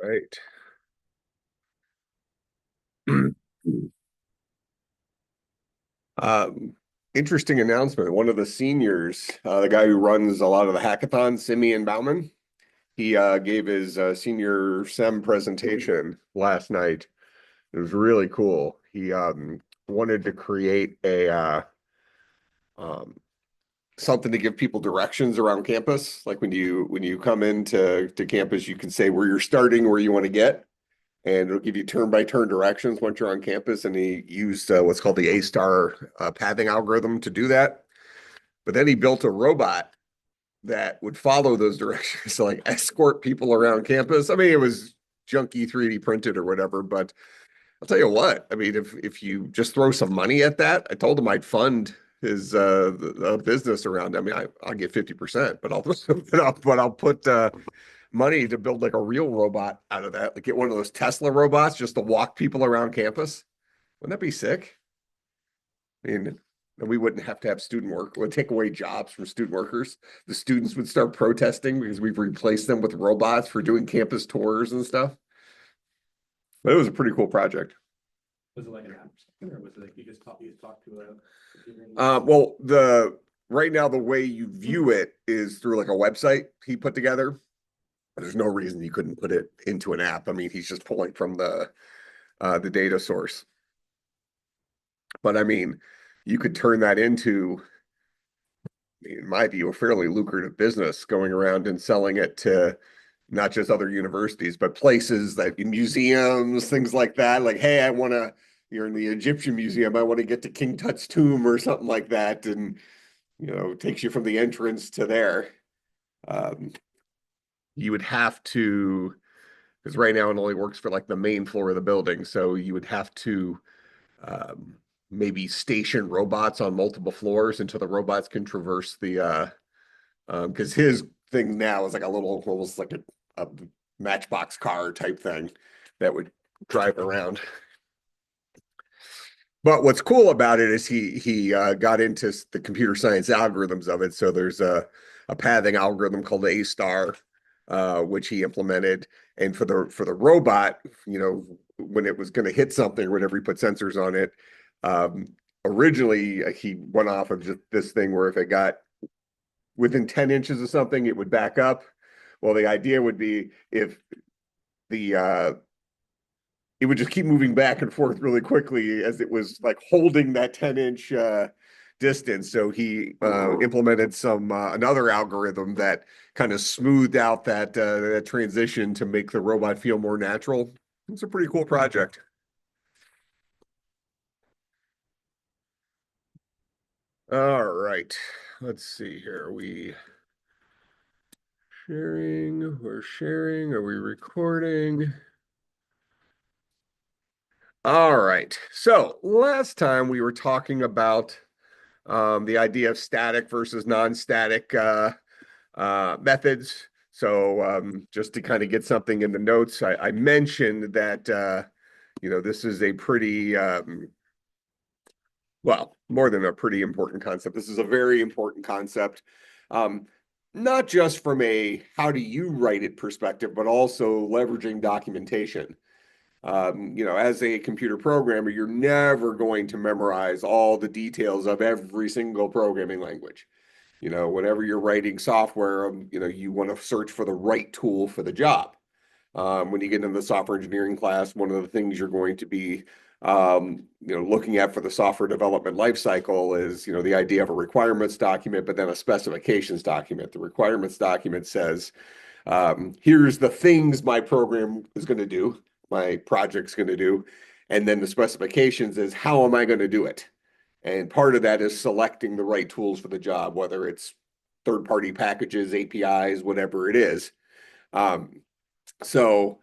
Right. Um, Interesting announcement. One of the seniors, the guy who runs a lot of the hackathons, Simeon Bauman, he gave his senior SEM presentation last night. It was really cool. He wanted to create a um, something to give people directions around campus. Like when you come into campus, you can say where you're starting, where you want to get, and it'll give you turn by turn directions once you're on campus. And he used what's called the A-star pathing algorithm to do that. But then he built a robot that would follow those directions to like escort people around campus. I mean, it was junky 3D printed or whatever, but I'll tell you what, I mean, if you just throw some money at that, I told him I'd fund his business around. I mean, I'll get 50%, but I'll but I'll put money to build like a real robot out of that. Like get one of those Tesla robots just to walk people around campus. Wouldn't that be sick? I mean, we wouldn't have to have student work. It would take away jobs from student workers. The students would start protesting because we've replaced them with robots for doing campus tours and stuff. But it was a pretty cool project. Was it like an app or something, or was it like you just talk to a computer? Well, the right now the way you view it is through like a website he put together. There's no reason you couldn't put it into an app. I mean, he's just pulling from the data source. But I mean, you could turn that into, in my view, a fairly lucrative business going around and selling it to not just other universities, but places that museums, things like that. Like, hey, you're in the Egyptian Museum, I want to get to King Tut's tomb or something like that. And, it takes you from the entrance to there. Um, you would have to, because right now it only works for like the main floor of the building. So you would have to um, maybe station robots on multiple floors until the robots can traverse because his thing now is like a little, almost like a matchbox car type thing that would drive around. But what's cool about it is he got into the computer science algorithms of it. So there's a pathing algorithm called the A-star, which he implemented. And for the robot, when it was going to hit something or whatever, he put sensors on it. Um, Originally, he went off of just this thing where if it got within 10 inches of something, it would back up. Well, the idea would be if the it would just keep moving back and forth really quickly as it was like holding that 10-inch distance. So he implemented some another algorithm that kind of smoothed out that transition to make the robot feel more natural. It's a pretty cool project. All right. Let's see here. We're sharing. Are we recording? All right. So last time we were talking about the idea of static versus non-static methods. So just to kind of get something in the notes, I mentioned that this is a pretty well, more than a pretty important concept. This is a very important concept, um, not just from a how do you write it perspective, but also leveraging documentation. As a computer programmer, you're never going to memorize all the details of every single programming language. Whenever you're writing software, you want to search for the right tool for the job. When you get into the software engineering class, one of the things you're going to be, looking at for the software development lifecycle is, the idea of a requirements document, but then a specifications document. The requirements document says, here's the things my program is going to do, my project's going to do. And then the specifications is how am I going to do it? And part of that is selecting the right tools for the job, whether it's third-party packages, APIs, whatever it is. So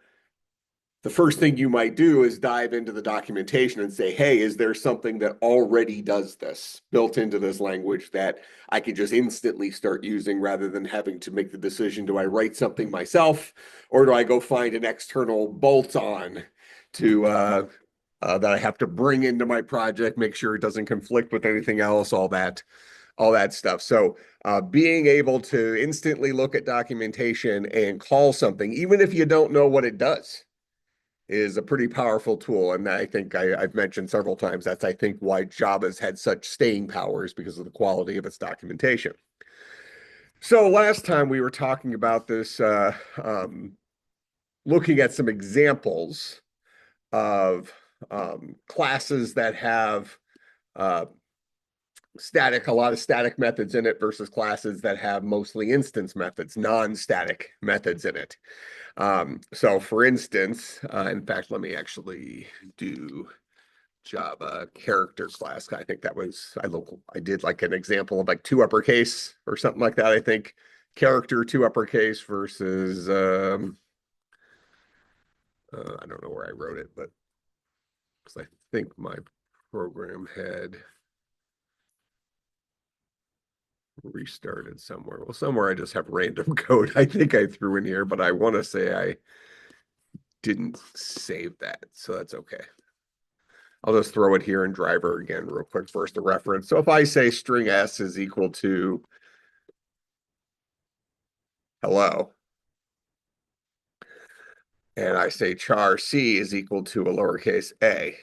the first thing you might do is dive into the documentation and say, hey, is there something that already does this built into this language that I could just instantly start using rather than having to make the decision, do I write something myself or do I go find an external bolt-on to that I have to bring into my project, make sure it doesn't conflict with anything else, all that. all that stuff. So being able to instantly look at documentation and call something, even if you don't know what it does, is a pretty powerful tool. And I think I've mentioned several times that's, I think, why Java's had such staying powers because of the quality of its documentation. So last time we were talking about this, looking at some examples of classes that have uh, a lot of static methods in it versus classes that have mostly instance methods, non-static methods in it. So for instance, in fact, let me actually do Java character class. I think that was, I did like an example of like two uppercase or something like that. I think character two uppercase versus, I don't know where I wrote it, but because I think my program had restarted somewhere. Well, somewhere I just have random code I think I threw in here, but I want to say I didn't save that, so that's okay. I'll just throw it here in driver again real quick first to reference. So if I say string s is equal to hello, and I say char c is equal to a lowercase a,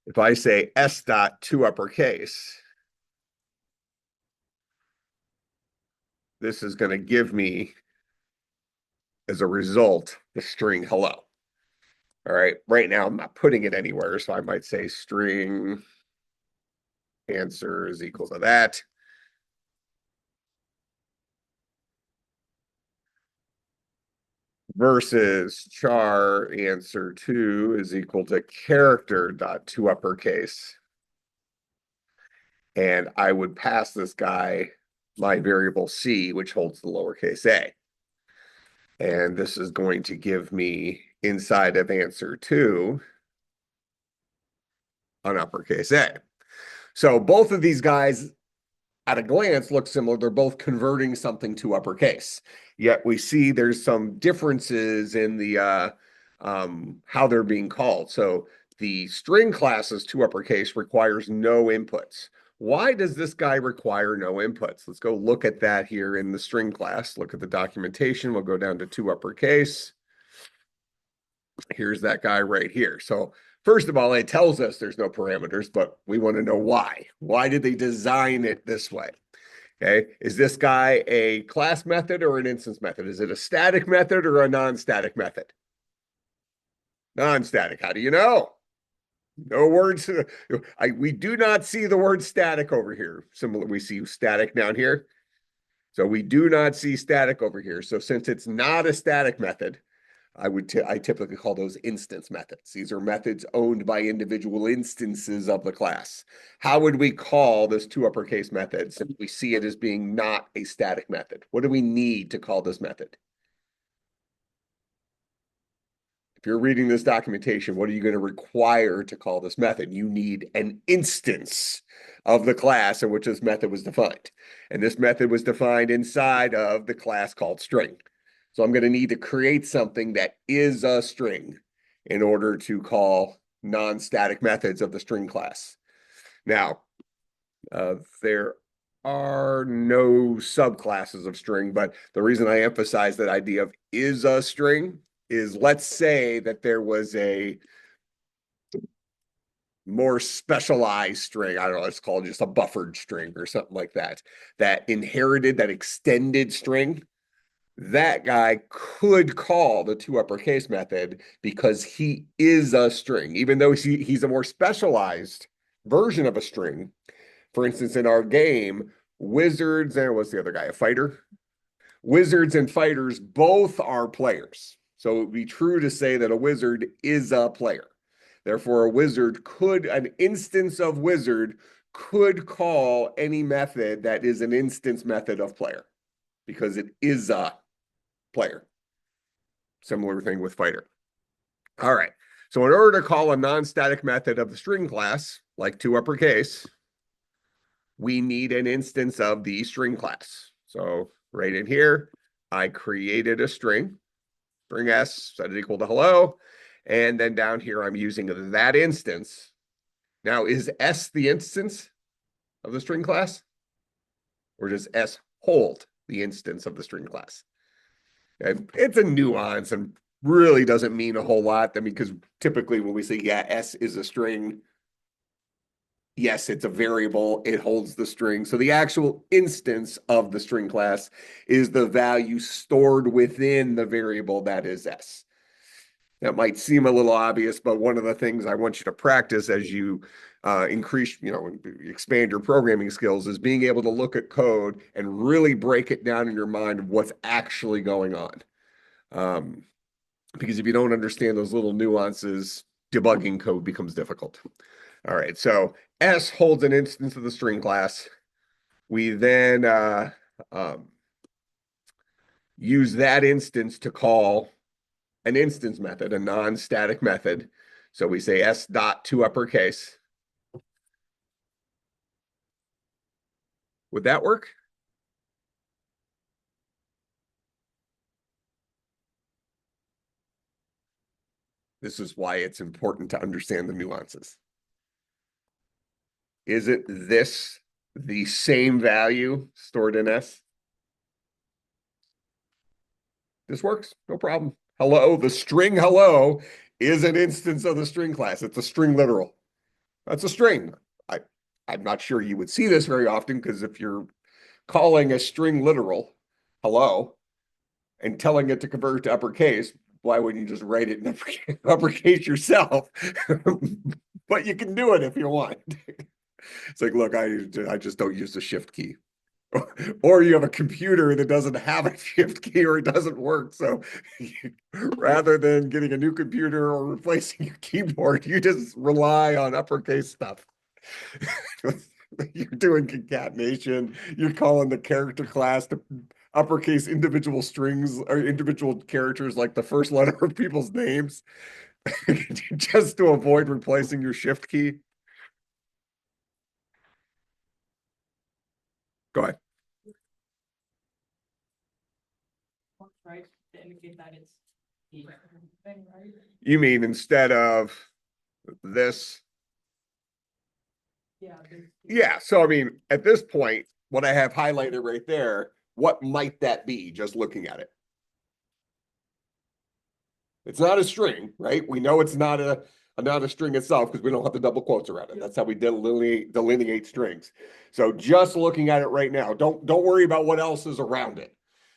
if I say s dot two uppercase, this is going to give me, as a result, the string hello. All right, right now I'm not putting it anywhere, so I might say string answer is equal to that. Versus char answer two is equal to character dot two uppercase. And I would pass this guy my variable c, which holds the lowercase a. And this is going to give me inside of answer two an uppercase a. So both of these guys at a glance look similar. They're both converting something to uppercase. Yet we see there's some differences in the how they're being called. So the string classes to uppercase requires no inputs. Why does this guy require no inputs? Let's go look at that here in the string class. Look at the documentation. We'll go down to two uppercase. Here's that guy right here. So first of all, it tells us there's no parameters, but we want to know why. Why did they design it this way? Okay, is this guy a class method or an instance method? Is it a static method or a non-static method? Non-static. How do you know? No words. We do not see the word static over here. Similar, we see static down here. So we do not see static over here. So since it's not a static method, I typically call those instance methods. These are methods owned by individual instances of the class. How would we call this two uppercase method since we see it as being not a static method? What do we need to call this method? If you're reading this documentation, what are you going to require to call this method? You need an instance of the class in which this method was defined. And this method was defined inside of the class called string. So I'm going to need to create something that is a string in order to call non-static methods of the string class. Now, there are no subclasses of string, but the reason I emphasize that idea of is a string is, let's say that there was a more specialized string. I don't know, it's called just a buffered string or something like that, that inherited that extended string. That guy could call the two uppercase method because he is a string, even though he's a more specialized version of a string. For instance, in our game, wizards and what's the other guy? A fighter? Wizards and fighters both are players. So it would be true to say that a wizard is a player. Therefore, an instance of wizard could call any method that is an instance method of player because it is a player. Similar thing with fighter. All right. So in order to call a non-static method of the string class, like two uppercase, we need an instance of the string class. So right in here, I created a string s, set it equal to hello. And then down here, I'm using that instance. Now, is s the instance? of the string class? Or does S hold the instance of the string class? And it's a nuance and really doesn't mean a whole lot. I mean, because typically when we say, yeah, S is a string, yes, it's a variable, it holds the string. So the actual instance of the string class is the value stored within the variable that is S. That might seem a little obvious, but one of the things I want you to practice as you increase, expand your programming skills is being able to look at code and really break it down in your mind of what's actually going on. Um, because if you don't understand those little nuances, debugging code becomes difficult. All right, so S holds an instance of the string class. We then um, use that instance to call an instance method, a non-static method. So we say S dot to uppercase. Would that work? This is why it's important to understand the nuances. Is it this the same value stored in S? This works, no problem. Hello, the string hello is an instance of the string class. It's a string literal. That's a string. I, I'm not sure you would see this very often because if you're calling a string literal hello and telling it to convert to uppercase, why wouldn't you just write it in uppercase yourself? But you can do it if you want. It's like, look, I just don't use the shift key. Or you have a computer that doesn't have a shift key or it doesn't work. So rather than getting a new computer or replacing your keyboard, you just rely on uppercase stuff. You're doing concatenation. You're calling the character class to uppercase individual strings or individual characters like the first letter of people's names just to avoid replacing your shift key. Go ahead. Right, to indicate that it's the thing, right? You mean instead of this? Yeah. Yeah. So, I mean, at this point, what I have highlighted right there, what might that be just looking at it? It's not a string, right? We know it's not a string itself because we don't have the double quotes around it. That's how we delineate strings. So just looking at it right now, don't worry about what else is around it.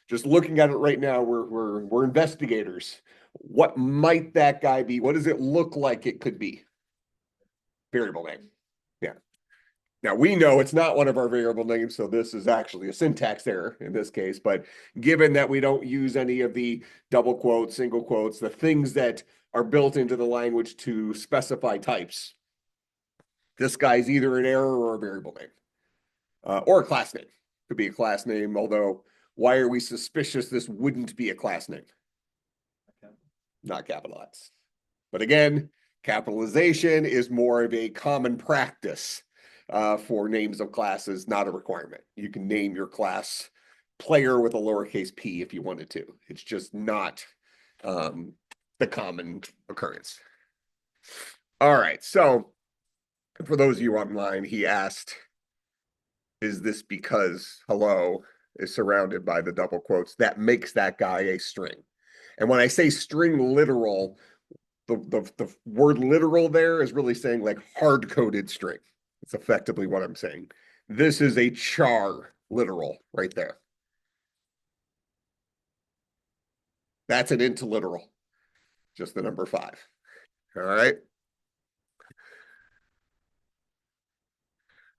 Just looking at it right now, we're investigators. What might that guy be? What does it look like it could be? Variable name. Yeah. Now we know it's not one of our variable names, so this is actually a syntax error in this case. But given that we don't use any of the double quotes, single quotes, the things that are built into the language to specify types, this guy's either an error or a variable name, or a class name. Could be a class name, although why are we suspicious this wouldn't be a class name? Not capitalized. But again, capitalization is more of a common practice for names of classes, not a requirement. You can name your class player with a lowercase p if you wanted to. It's just not the common occurrence. All right, so for those of you online, he asked, is this because hello is surrounded by the double quotes that makes that guy a string? And when I say string literal, the word literal there is really saying like hard-coded string. It's effectively what I'm saying. This is a char literal right there. That's an int literal, just the number 5. All right.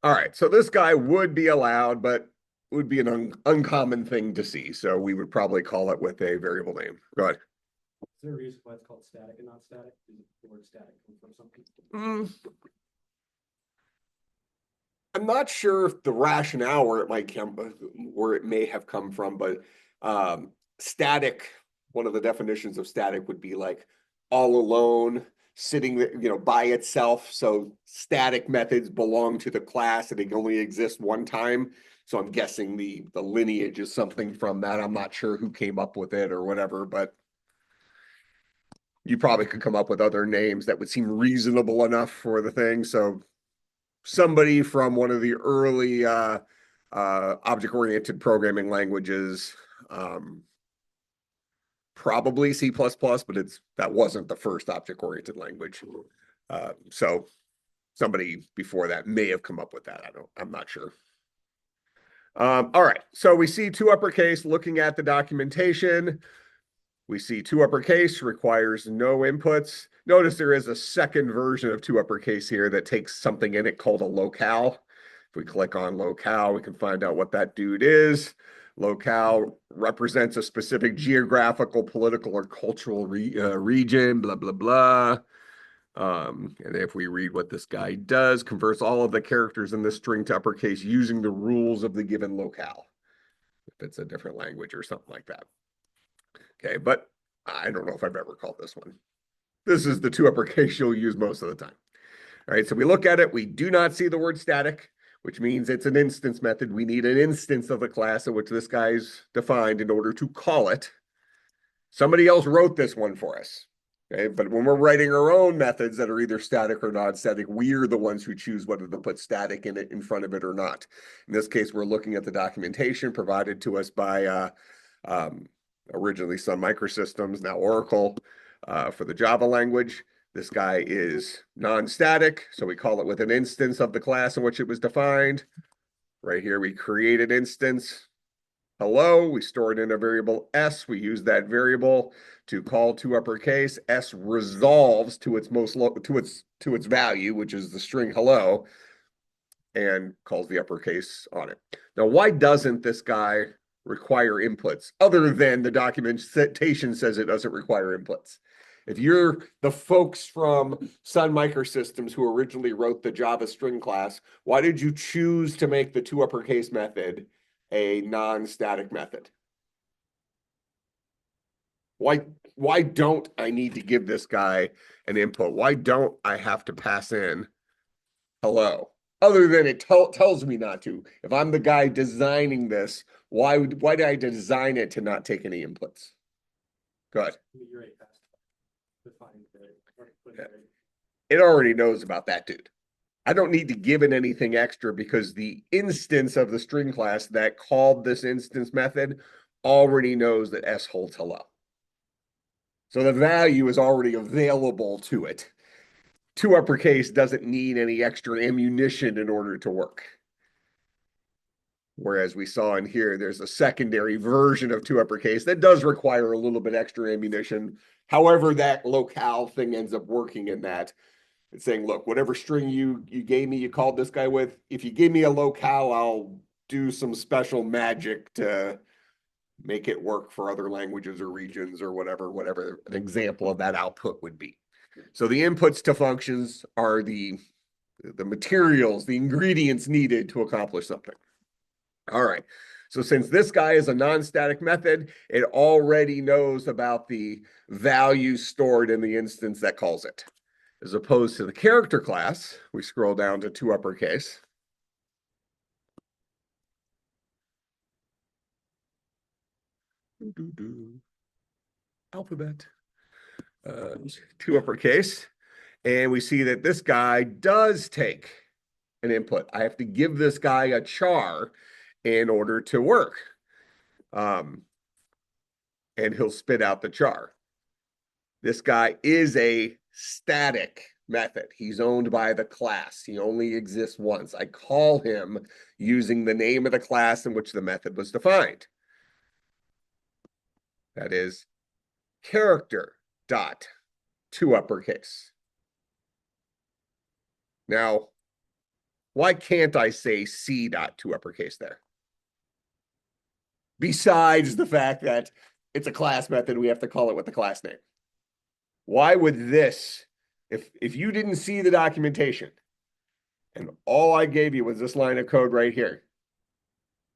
All right. So this guy would be allowed, but would be an uncommon thing to see. So we would probably call it with a variable name. Go ahead. Is there a reason why it's called static and not static? Does the word static come from something? I'm not sure if the rationale where it may have come from, but static, one of the definitions of static would be like all alone, sitting, by itself. So static methods belong to the class and they can only exist one time. So I'm guessing the lineage is something from that. I'm not sure who came up with it or whatever, but you probably could come up with other names that would seem reasonable enough for the thing. So somebody from one of the early object-oriented programming languages, probably C++, but that wasn't the first object-oriented language. So somebody before that may have come up with that. I'm not sure. All right, so we see two uppercase. Looking at the documentation, we see two uppercase requires no inputs. Notice there is a second version of two uppercase here that takes something in it called a locale. If we click on locale, we can find out what that dude is. Locale represents a specific geographical, political, or cultural region, blah, blah, blah. And if we read what this guy does, converts all of the characters in this string to uppercase using the rules of the given locale. If it's a different language or something like that. Okay, but I don't know if I've ever called this one. This is the two uppercase you'll use most of the time. All right, so we look at it. We do not see the word static, which means it's an instance method. We need an instance of the class in which this guy's defined in order to call it. Somebody else wrote this one for us. Okay, but when we're writing our own methods that are either static or non-static, we're the ones who choose whether to put static in it in front of it or not. In this case, we're looking at the documentation provided to us by originally Sun Microsystems, now Oracle, for the Java language. This guy is non-static, so we call it with an instance of the class in which it was defined. Right here, we create an instance. Hello, we store it in a variable S. We use that variable to call to uppercase. S resolves to its value, which is the string hello, and calls the uppercase on it. Now, why doesn't this guy require inputs other than the documentation says it doesn't require inputs? If you're the folks from Sun Microsystems who originally wrote the Java string class, why did you choose to make the two uppercase method a non-static method? Why don't I need to give this guy an input? Why don't I have to pass in hello? Other than it tells me not to. If I'm the guy designing this, why did I design it to not take any inputs? Good. It already knows about that dude. I don't need to give it anything extra because the instance of the string class that called this instance method already knows that S holds hello. So the value is already available to it. Two uppercase doesn't need any extra ammunition in order to work. Whereas we saw in here, there's a secondary version of two uppercase that does require a little bit extra ammunition. However, that locale thing ends up working in that. It's saying, look, whatever string you gave me, you called this guy with, if you give me a locale, I'll do some special magic to make it work for other languages or regions or whatever an example of that output would be. So the inputs to functions are the materials, the ingredients needed to accomplish something. All right. So since this guy is a non-static method, it already knows about the value stored in the instance that calls it. As opposed to the character class, we scroll down to two uppercase. Alphabet. Two uppercase. And we see that this guy does take an input. I have to give this guy a char in order to work. And he'll spit out the char. This guy is a static method. He's owned by the class. He only exists once. I call him using the name of the class in which the method was defined. That is character dot two uppercase. Now, why can't I say C dot two uppercase there? Besides the fact that it's a class method, we have to call it with the class name. Why would this, if you didn't see the documentation and all I gave you was this line of code right here,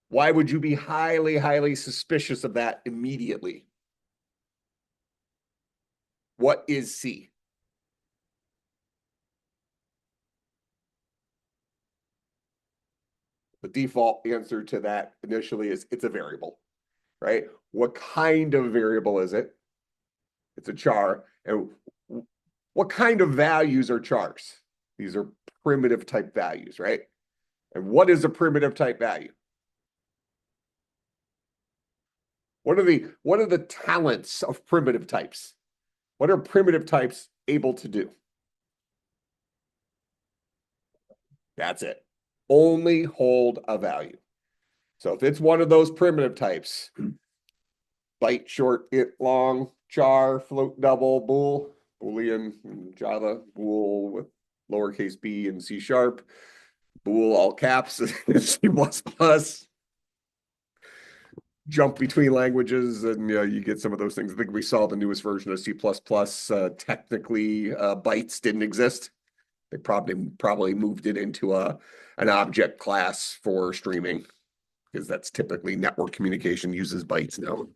why would you be highly, highly suspicious of that immediately? What is C? The default answer to that initially is it's a variable, right? What kind of variable is it? It's a char. And what kind of values are chars? These are primitive type values, right? And what is a primitive type value? What are the talents of primitive types? What are primitive types able to do? That's it. Only hold a value. So if it's one of those primitive types, byte, short, int, long, char, float, double, bool, Boolean in Java, bool with lowercase b and C sharp, bool all caps in C++, jump between languages, and you get some of those things. I think we saw the newest version of C++. Technically, bytes didn't exist. They probably moved it into an object class for streaming, because that's typically network communication uses bytes now.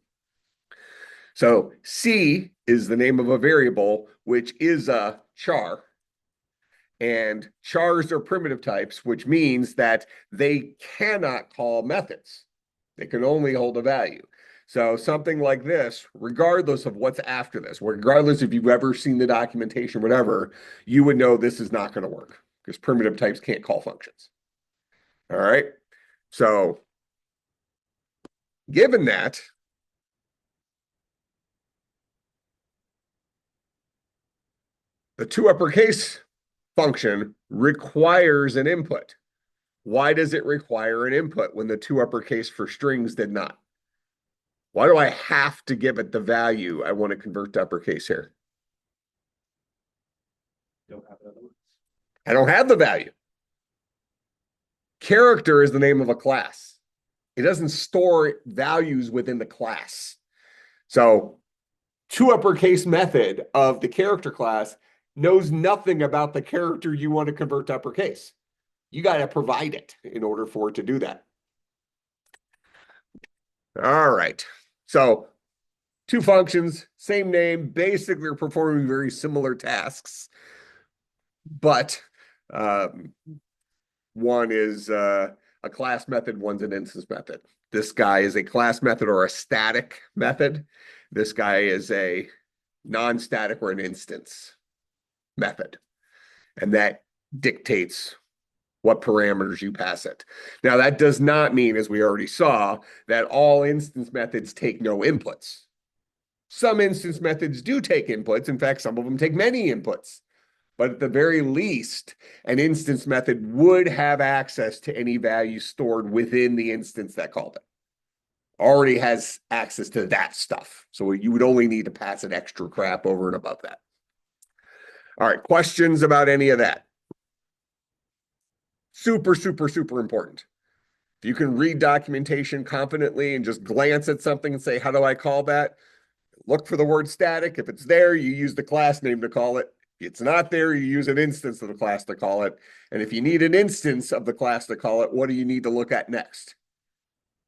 So C is the name of a variable, which is a char. And chars are primitive types, which means that they cannot call methods. They can only hold a value. So something like this, regardless of what's after this, regardless if you've ever seen the documentation, whatever, you would know this is not going to work because primitive types can't call functions. All right. So given that, the toUpperCase function requires an input. Why does it require an input when the toUpperCase for strings did not? Why do I have to give it the value I want to convert to uppercase here? Don't have it otherwise. I don't have the value. Character is the name of a class. It doesn't store values within the class. So toUpperCase method of the character class knows nothing about the character you want to convert to uppercase. You got to provide it in order for it to do that. All right. So two functions, same name, basically are performing very similar tasks. But one is a class method, one's an instance method. This guy is a class method or a static method. This guy is a non-static or an instance method. And that dictates what parameters you pass it. Now, that does not mean, as we already saw, that all instance methods take no inputs. Some instance methods do take inputs. In fact, some of them take many inputs. But at the very least, an instance method would have access to any value stored within the instance that called it. Already has access to that stuff. So you would only need to pass an extra crap over and above that. All right, questions about any of that? Super, super, super important. If you can read documentation confidently and just glance at something and say, how do I call that? Look for the word static. If it's there, you use the class name to call it. If it's not there, you use an instance of the class to call it. And if you need an instance of the class to call it, what do you need to look at next?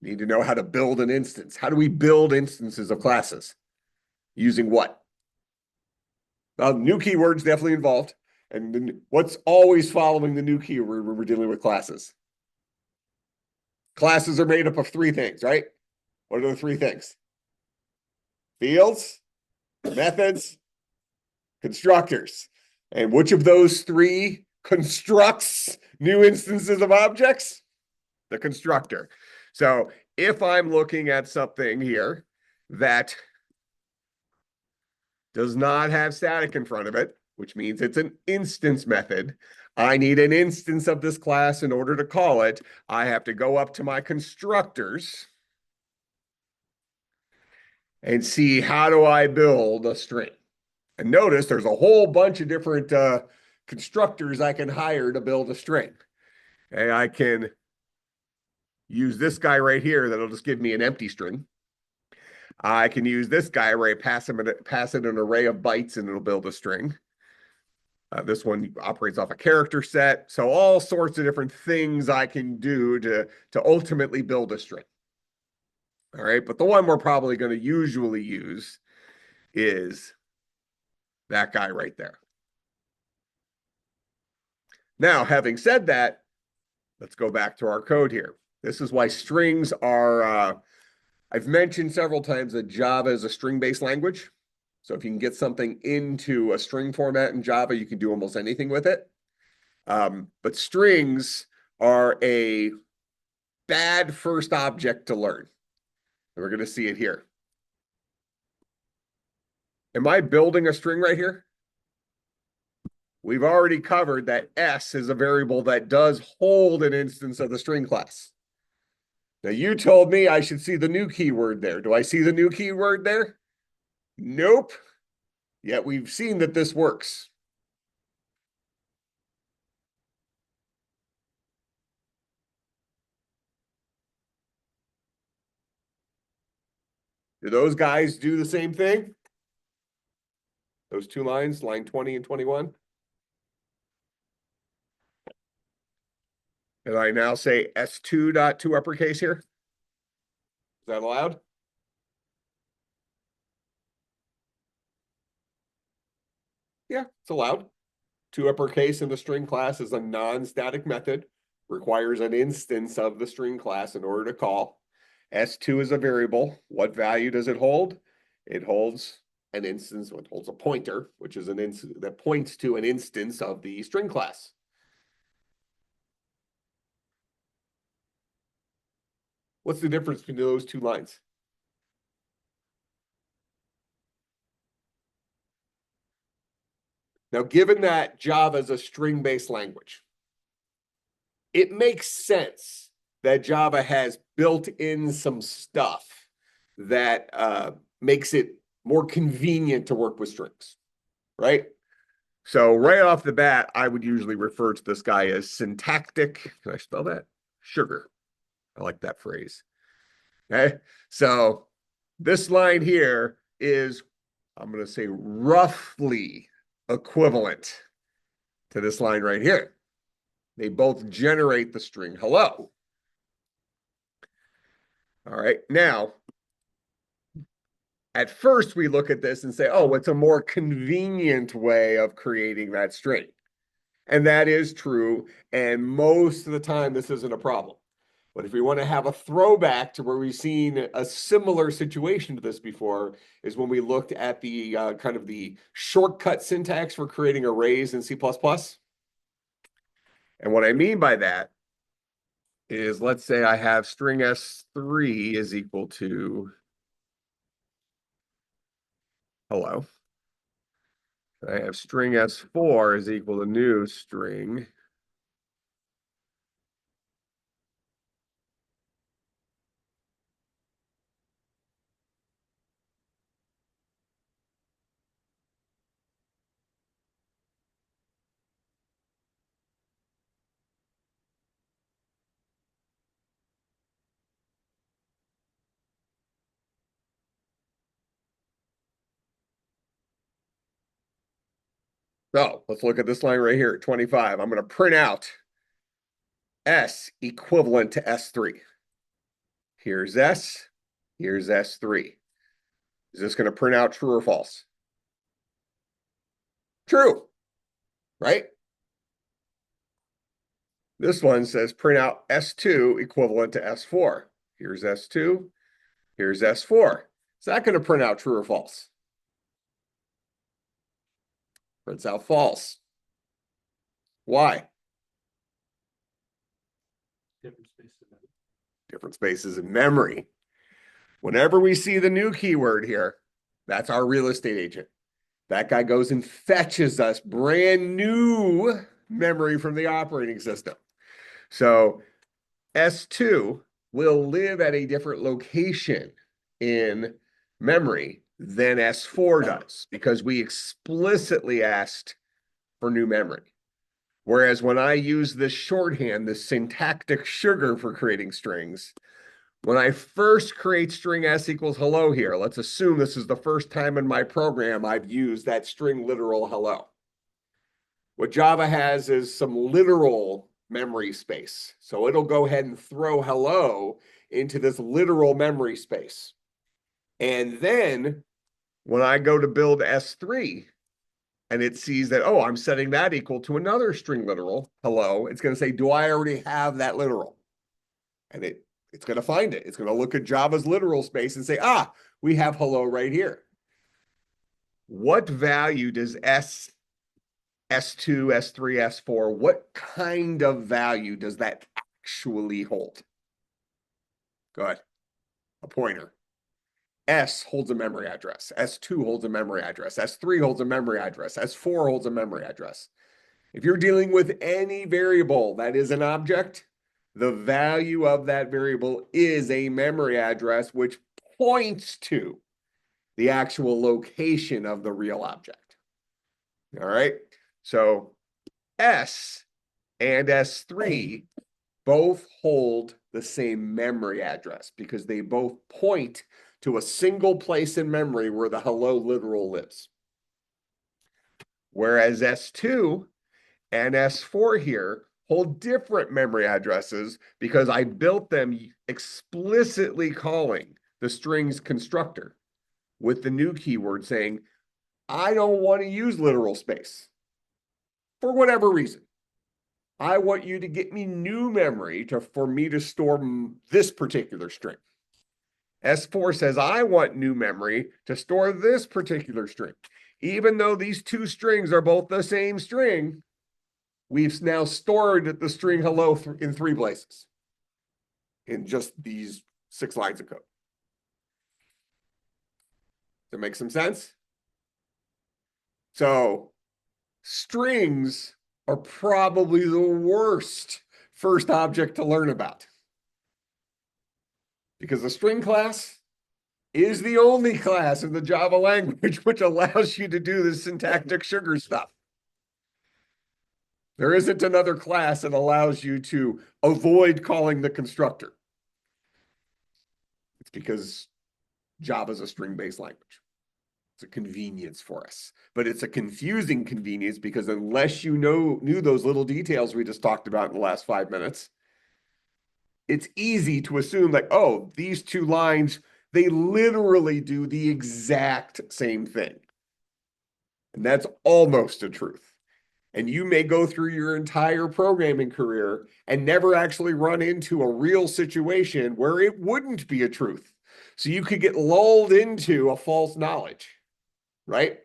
You need to know how to build an instance. How do we build instances of classes? Using what? New keywords definitely involved. And what's always following the new keyword when we're dealing with classes? Classes are made up of three things, right? What are the three things? Fields, methods, constructors. And which of those three constructs new instances of objects? The constructor. So if I'm looking at something here that does not have static in front of it, which means it's an instance method, I need an instance of this class in order to call it. I have to go up to my constructors and see how do I build a string. And notice there's a whole bunch of different constructors I can hire to build a string. And I can use this guy right here that'll just give me an empty string. I can use this guy where I pass it an array of bytes and it'll build a string. This one operates off a character set. So all sorts of different things I can do to ultimately build a string. All right, but the one we're probably going to usually use is that guy right there. Now, having said that, let's go back to our code here. This is why strings are, I've mentioned several times that Java is a string-based language. So if you can get something into a string format in Java, you can do almost anything with it. But strings are a bad first object to learn. And we're going to see it here. Am I building a string right here? We've already covered that S is a variable that does hold an instance of the string class. Now you told me I should see the new keyword there. Do I see the new keyword there? Nope. Yet we've seen that this works. Do those guys do the same thing? Those two lines, line 20 and 21? And I now say S2 dot two uppercase here? Is that allowed? Yeah, it's allowed. Two uppercase in the string class is a non-static method, requires an instance of the string class in order to call. S2 is a variable. What value does it hold? It holds an instance, it holds a pointer, which is an instance that points to an instance of the string class. What's the difference between those two lines? Now, given that Java is a string-based language, it makes sense that Java has built in some stuff that makes it more convenient to work with strings, right? So right off the bat, I would usually refer to this guy as syntactic. Can I spell that? Sugar. I like that phrase. Okay. So this line here is, I'm going to say, roughly equivalent to this line right here. They both generate the string hello. All right. Now, at first we look at this and say, oh, it's a more convenient way of creating that string. And that is true. And most of the time, this isn't a problem. But if we want to have a throwback to where we've seen a similar situation to this before, is when we looked at the kind of the shortcut syntax for creating arrays in C++. And what I mean by that is, let's say I have string S3 is equal to hello. I have string S4 is equal to new string. So let's look at this line right here, 25. I'm going to print out S equivalent to S3. Here's S, here's S3. Is this going to print out true or false? True, right? This one says print out S2 equivalent to S4. Here's S2, here's S4. Is that going to print out true or false? Prints out false. Why? Different spaces. Different spaces in memory. Whenever we see the new keyword here, that's our real estate agent. That guy goes and fetches us brand new memory from the operating system. So S2 will live at a different location in memory than S4 does, because we explicitly asked for new memory. Whereas when I use this shorthand, this syntactic sugar for creating strings, when I first create string S equals hello here, let's assume this is the first time in my program I've used that string literal hello. What Java has is some literal memory space. So it'll go ahead and throw hello into this literal memory space. And then when I go to build S3 and it sees that, oh, I'm setting that equal to another string literal hello, it's going to say, do I already have that literal? And it's going to find it. It's going to look at Java's literal space and say, ah, we have hello right here. What value does S2, S3, S4, what kind of value does that actually hold? Go ahead. A pointer. S holds a memory address. S2 holds a memory address. S3 holds a memory address. S4 holds a memory address. If you're dealing with any variable that is an object, the value of that variable is a memory address, which points to the actual location of the real object. All right. So S and S3 both hold the same memory address because they both point to a single place in memory where the hello literal lives. Whereas S2 and S4 here hold different memory addresses because I built them explicitly calling the strings constructor with the new keyword saying, I don't want to use literal space for whatever reason. I want you to get me new memory for me to store this particular string. S4 says, I want new memory to store this particular string. Even though these two strings are both the same string, we've now stored the string hello in 3 places in just these 6 lines of code. Does that make some sense? So strings are probably the worst first object to learn about because the string class is the only class in the Java language which allows you to do the syntactic sugar stuff. There isn't another class that allows you to avoid calling the constructor. It's because Java is a string-based language. It's a convenience for us, but it's a confusing convenience because unless you knew those little details we just talked about in the last 5 minutes, it's easy to assume like, oh, these 2 lines, they literally do the exact same thing. And that's almost a truth. And you may go through your entire programming career and never actually run into a real situation where it wouldn't be a truth. So you could get lulled into a false knowledge, right?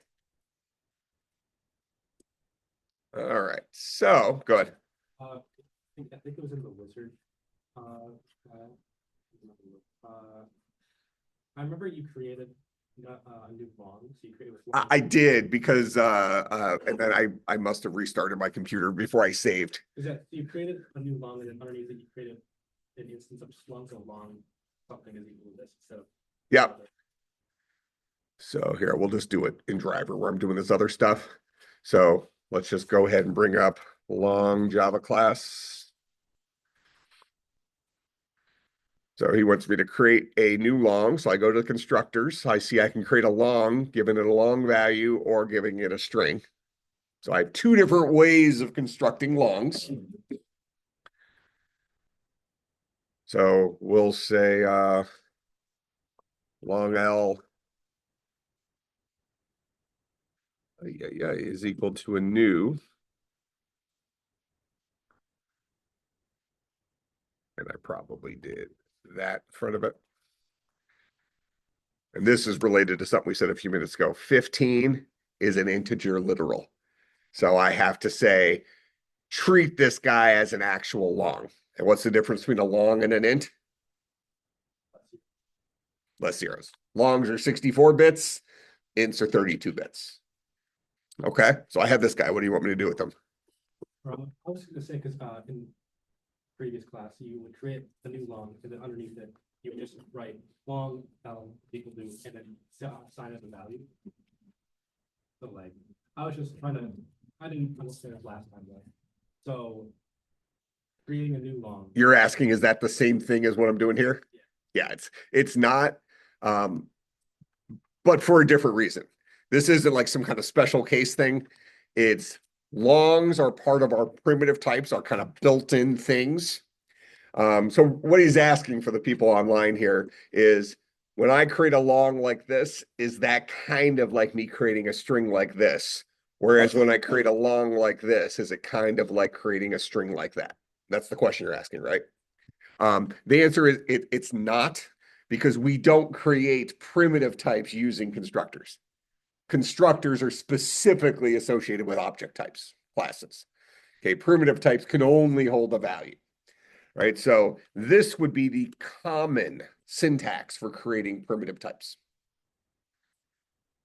All right, so go ahead. I think it was in the wizard. I remember you created a new long, so you created with I did because and then I must have restarted my computer before I saved. Is that you created a new long and then underneath it you created an instance of long, so long something is equal to this. So yeah. So here, we'll just do it in driver where I'm doing this other stuff. So let's just go ahead and bring up long Java class. So he wants me to create a new long. So I go to the constructors. I see I can create a long, giving it a long value or giving it a string. So I have 2 different ways of constructing longs. So we'll say long L is equal to a new. And I probably did that in front of it. And this is related to something we said a few minutes ago. 15 is an integer literal. So I have to say, treat this guy as an actual long. And what's the difference between a long and an int? Less zeros. Longs are 64 bits, ints are 32 bits. Okay, so I have this guy. What do you want me to do with him? I was going to say, because in previous class, you would create a new long, and then underneath it, you would just write long L equal to, and then assign it a value. So like, I was just trying to, I didn't understand it last time, though. So creating a new long. You're asking, is that the same thing as what I'm doing here? Yeah, it's not, but for a different reason. This isn't like some kind of special case thing. It's longs are part of our primitive types, our kind of built-in things. So what he's asking for the people online here is, when I create a long like this, is that kind of like me creating a string like this? Whereas when I create a long like this, is it kind of like creating a string like that? That's the question you're asking, right? The answer is it's not, because we don't create primitive types using constructors. Constructors are specifically associated with object types. classes. Okay, primitive types can only hold a value, right? So this would be the common syntax for creating primitive types.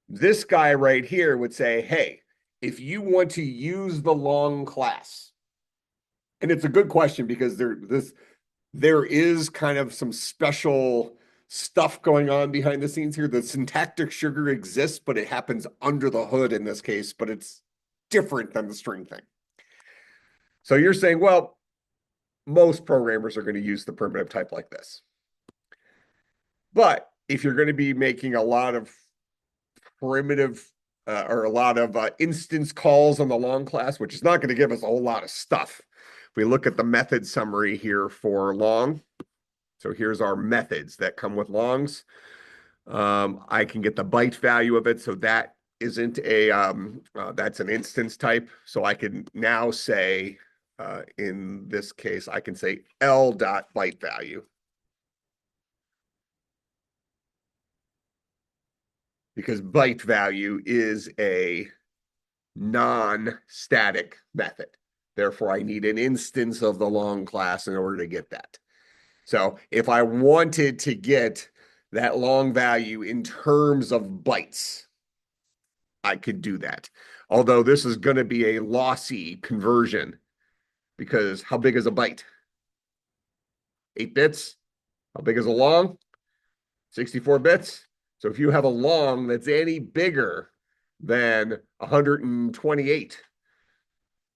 This guy right here would say, hey, if you want to use the long class, and it's a good question because there is kind of some special stuff going on behind the scenes here. The syntactic sugar exists, but it happens under the hood in this case, but it's different than the string thing. So you're saying, well, most programmers are going to use the primitive type like this. But if you're going to be making a lot of primitive or a lot of instance calls on the long class, which is not going to give us a whole lot of stuff. If we look at the method summary here for long, so here's our methods that come with longs. I can get the byte value of it, so that isn't a that's an instance type. So I can now say, in this case, I can say L dot byte value. Because byte value is a non-static method. Therefore, I need an instance of the long class in order to get that. So if I wanted to get that long value in terms of bytes, I could do that. Although this is going to be a lossy conversion because how big is a byte? 8 bits. How big is a long? 64 bits. So if you have a long that's any bigger than 128,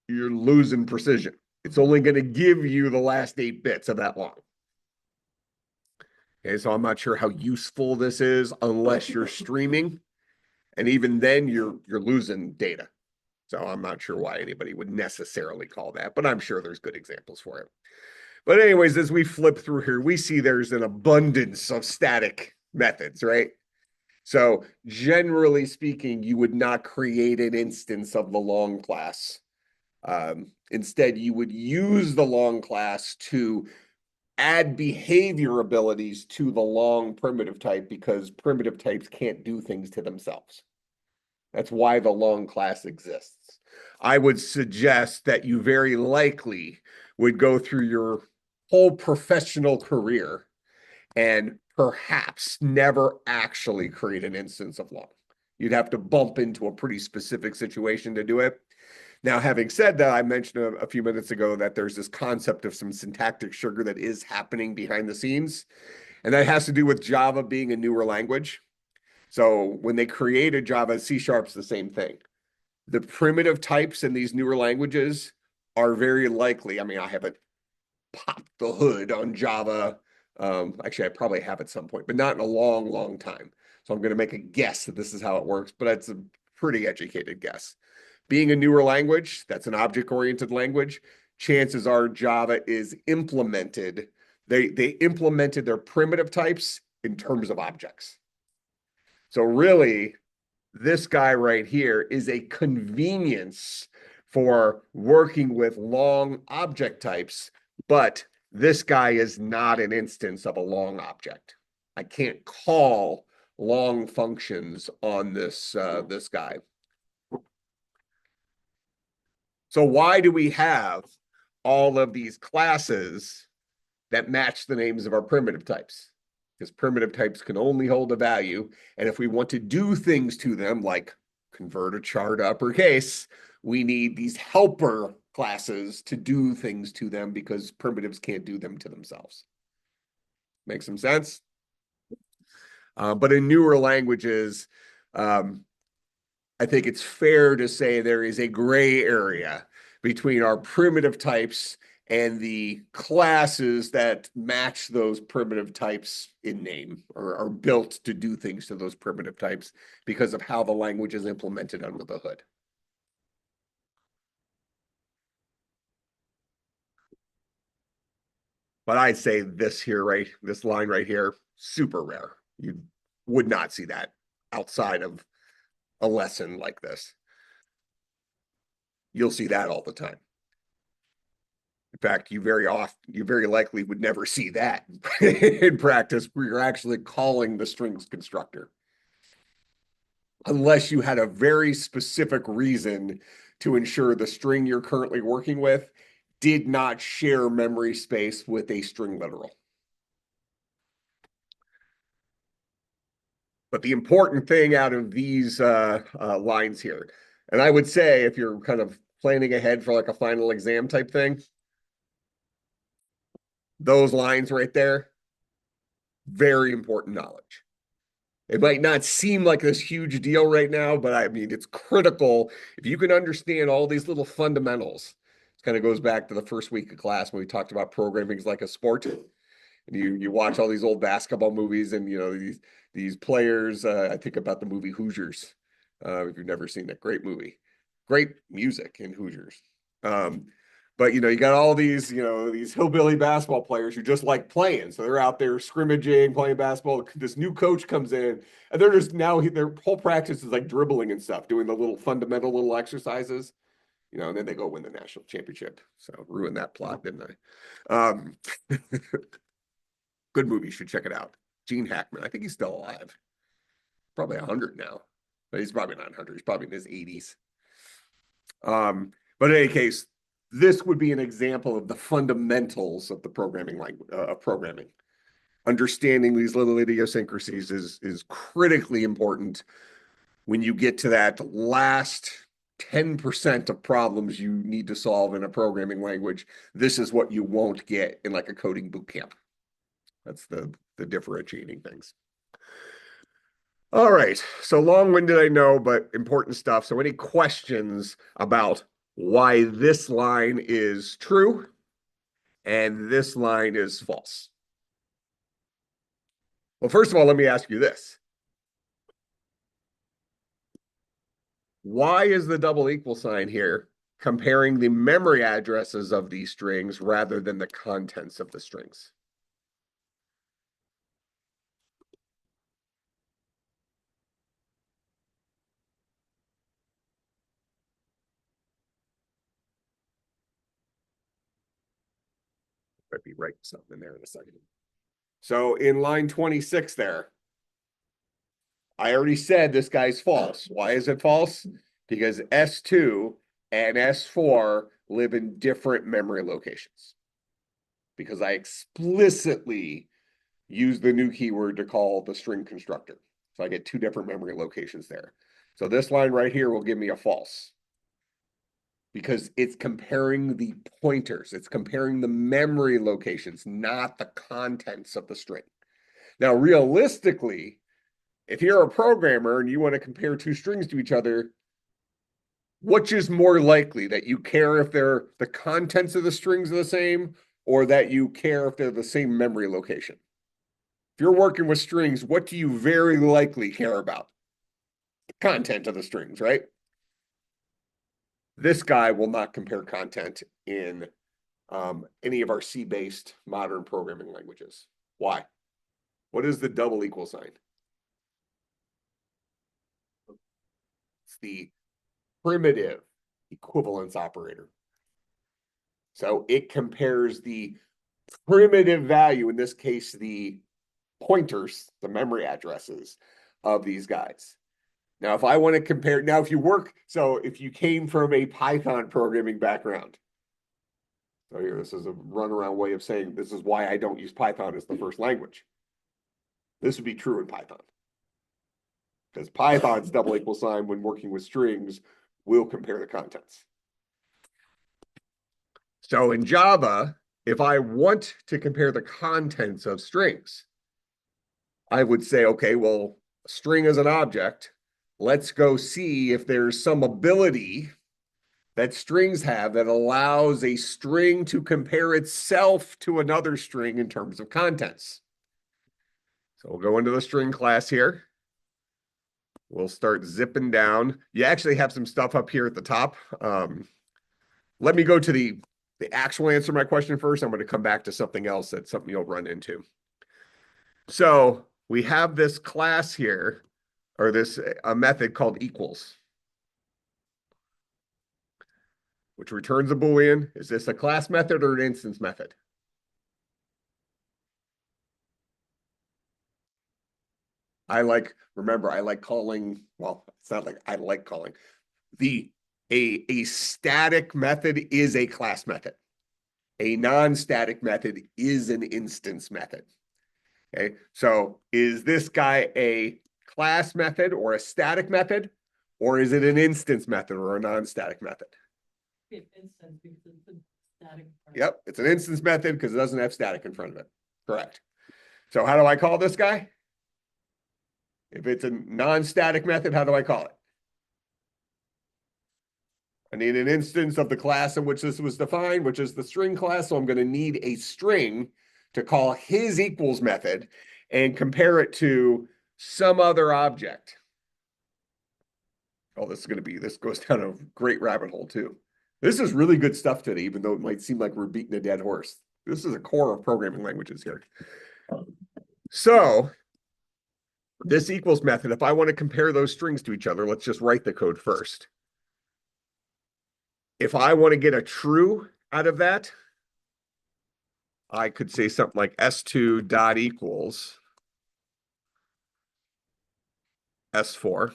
you're losing precision. It's only going to give you the last 8 bits of that long. Okay, so I'm not sure how useful this is unless you're streaming. And even then you're losing data. So I'm not sure why anybody would necessarily call that, but I'm sure there's good examples for it. But anyways, as we flip through here, we see there's an abundance of static methods, right? So generally speaking, you would not create an instance of the long class. Instead, you would use the long class to add behavior abilities to the long primitive type because primitive types can't do things to themselves. That's why the long class exists. I would suggest that you very likely would go through your whole professional career and perhaps never actually create an instance of long. You'd have to bump into a pretty specific situation to do it. Now, having said that, I mentioned a few minutes ago that there's this concept of some syntactic sugar that is happening behind the scenes. And that has to do with Java being a newer language. So when they created Java, C# is the same thing. The primitive types in these newer languages are very likely, I mean, I haven't popped the hood on Java. Actually, I probably have at some point, but not in a long, long time. So I'm going to make a guess that this is how it works, but it's a pretty educated guess. Being a newer language, that's an object-oriented language, chances are Java is implemented. They implemented their primitive types in terms of objects. So really, this guy right here is a convenience for working with long object types, but this guy is not an instance of a long object. I can't call long functions on this guy. So why do we have all of these classes that match the names of our primitive types? Because primitive types can only hold a value. And if we want to do things to them, like convert a char to uppercase, we need these helper classes to do things to them because primitives can't do them to themselves. Make some sense? But in newer languages, I think it's fair to say there is a gray area between our primitive types and the classes that match those primitive types in name or are built to do things to those primitive types because of how the language is implemented under the hood. But I'd say this line right here, super rare. You would not see that outside of a lesson like this. You'll see that all the time. In fact, you very likely would never see that in practice where you're actually calling the strings constructor. Unless you had a very specific reason to ensure the string you're currently working with did not share memory space with a string literal. But the important thing out of these lines here, and I would say if you're kind of planning ahead for like a final exam type thing, those lines right there, very important knowledge. It might not seem like this huge deal right now, but I mean, it's critical. If you can understand all these little fundamentals, it kind of goes back to the first week of class when we talked about programming is like a sport. And you watch all these old basketball movies and, you know, these players, I think about the movie Hoosiers. If you've never seen that, great movie, great music in Hoosiers. But you know, you got all these, you know, these hillbilly basketball players who just like playing. So they're out there scrimmaging, playing basketball. This new coach comes in, and they're just now their whole practice is like dribbling and stuff, doing the little fundamental little exercises, you know, and then they go win the national championship. So ruined that plot, didn't I? Good movie, you should check it out. Gene Hackman, I think he's still alive. Probably 100 now, but he's probably not 100. He's probably in his 80s. But in any case, this would be an example of the fundamentals of the programming language of programming. Understanding these little idiosyncrasies is critically important when you get to that last 10% of problems you need to solve in a programming language. This is what you won't get in like a coding boot camp. That's the differentiating things. All right, so long-winded, I know, but important stuff. So any questions about why this line is true and this line is false? Well, first of all, let me ask you this. Why is the double equal sign here comparing the memory addresses of these strings rather than the contents of the strings? Might be writing something in there in a second. So in line 26 there, I already said this guy's false. Why is it false? Because S2 and S4 live in different memory locations. Because I explicitly use the new keyword to call the string constructor. So I get two different memory locations there. So this line right here will give me a false. Because it's comparing the pointers. It's comparing the memory locations, not the contents of the string. Now, realistically, if you're a programmer and you want to compare two strings to each other, which is more likely, that you care if they're the contents of the strings are the same or that you care if they're the same memory location? If you're working with strings, what do you very likely care about? The content of the strings, right? This guy will not compare content in any of our C-based modern programming languages. Why? What is the double equal sign? It's the primitive equivalence operator. So it compares the primitive value, in this case, the pointers, the memory addresses of these guys. Now, if I want to compare, now if you work, so if you came from a Python programming background, so here, this is a runaround way of saying this is why I don't use Python as the first language. This would be true in Python. Because Python's double equal sign when working with strings will compare the contents. So in Java, if I want to compare the contents of strings, I would say, okay, well, string is an object. Let's go see if there's some ability that strings have that allows a string to compare itself to another string in terms of contents. So we'll go into the string class here. We'll start zipping down. You actually have some stuff up here at the top. Let me go to the actual answer to my question first. I'm going to come back to something else that's something you'll run into. So we have this class here, or this a method called equals, which returns a Boolean. Is this a class method or an instance method? Remember, I like calling, well, it's not like I like calling. The A static method is a class method. A non-static method is an instance method. Okay, so is this guy a class method or a static method, or is it an instance method or a non-static method? Instance because it's a static. Yep, it's an instance method because it doesn't have static in front of it. Correct. So how do I call this guy? If it's a non-static method, how do I call it? I need an instance of the class in which this was defined, which is the string class. So I'm going to need a string to call his equals method and compare it to some other object. Oh, this goes down a great rabbit hole too. This is really good stuff today, even though it might seem like we're beating a dead horse. This is a core of programming languages here. So this equals method, if I want to compare those strings to each other, let's just write the code first. If I want to get a true out of that, I could say something like s2 dot equals s4.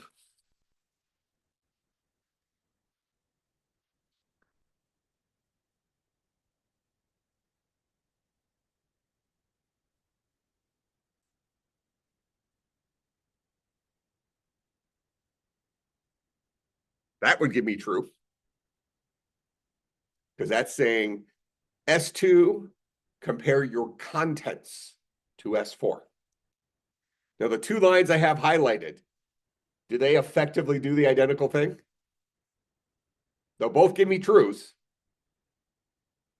That would give me true. Because that's saying S2, compare your contents to S4. Now, the two lines I have highlighted, do they effectively do the identical thing? They'll both give me truths.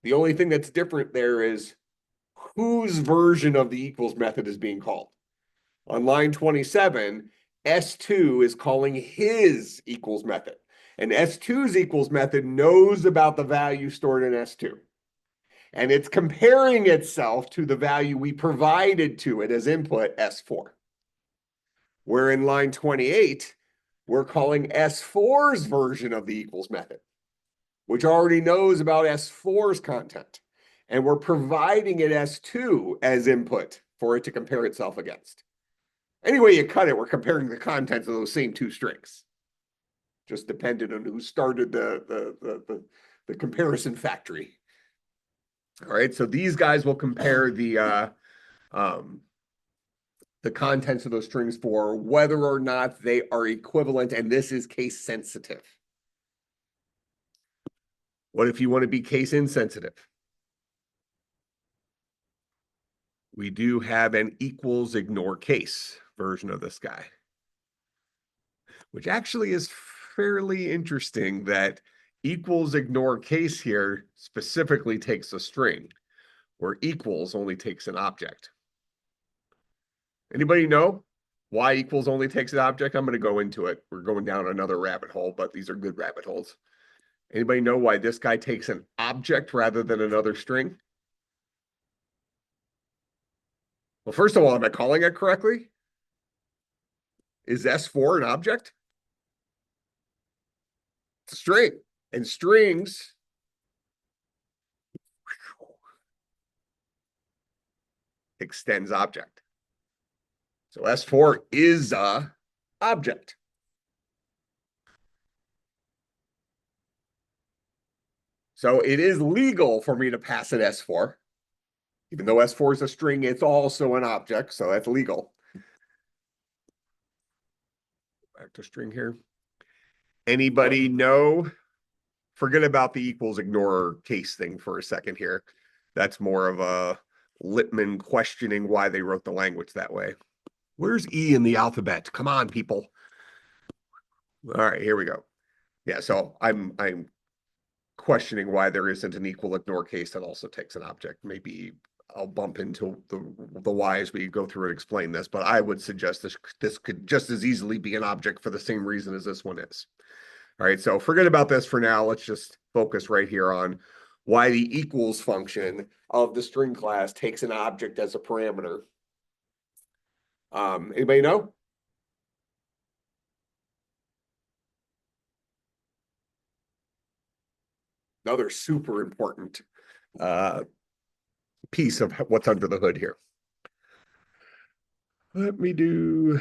The only thing that's different there is whose version of the equals method is being called. On line 27, S2 is calling his equals method. And S2's equals method knows about the value stored in S2. And it's comparing itself to the value we provided to it as input, S4. Where in line 28, we're calling S4's version of the equals method, which already knows about S4's content. And we're providing it S2 as input for it to compare itself against. Any way you cut it, we're comparing the contents of those same two strings. Just depended on who started the comparison factory. All right, so these guys will compare the contents of those strings for whether or not they are equivalent, and this is case sensitive. What if you want to be case insensitive? We do have an equals ignore case version of this guy, which actually is fairly interesting that equals ignore case here specifically takes a string, where equals only takes an object. Anybody know why equals only takes an object? I'm going to go into it. We're going down another rabbit hole, but these are good rabbit holes. Anybody know why this guy takes an object rather than another string? Well, first of all, am I calling it correctly? Is S4 an object? It's a string. And strings extends object. So S4 is a object. So it is legal for me to pass it S4. Even though S4 is a string, it's also an object, so that's legal. Back to string here. Anybody know? Forget about the equals ignore case thing for a second here. That's more of a Lippmann questioning why they wrote the language that way. Where's E in the alphabet? Come on, people. All right, here we go. Yeah, so I'm questioning why there isn't an equal ignore case that also takes an object. Maybe I'll bump into the why as we go through and explain this, but I would suggest this could just as easily be an object for the same reason as this one is. All right, so forget about this for now. Let's just focus right here on why the equals function of the string class takes an object as a parameter. Anybody know? Another super important piece of what's under the hood here. Let me do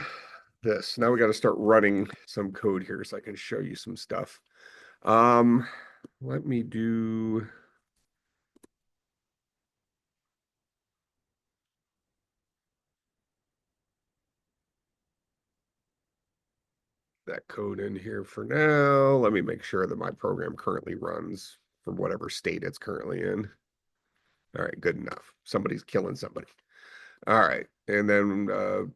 this. Now we got to start running some code here so I can show you some stuff. Um, let me do. That code in here for now. Let me make sure that my program currently runs from whatever state it's currently in. All right, good enough. Somebody's killing somebody. All right, and then oh,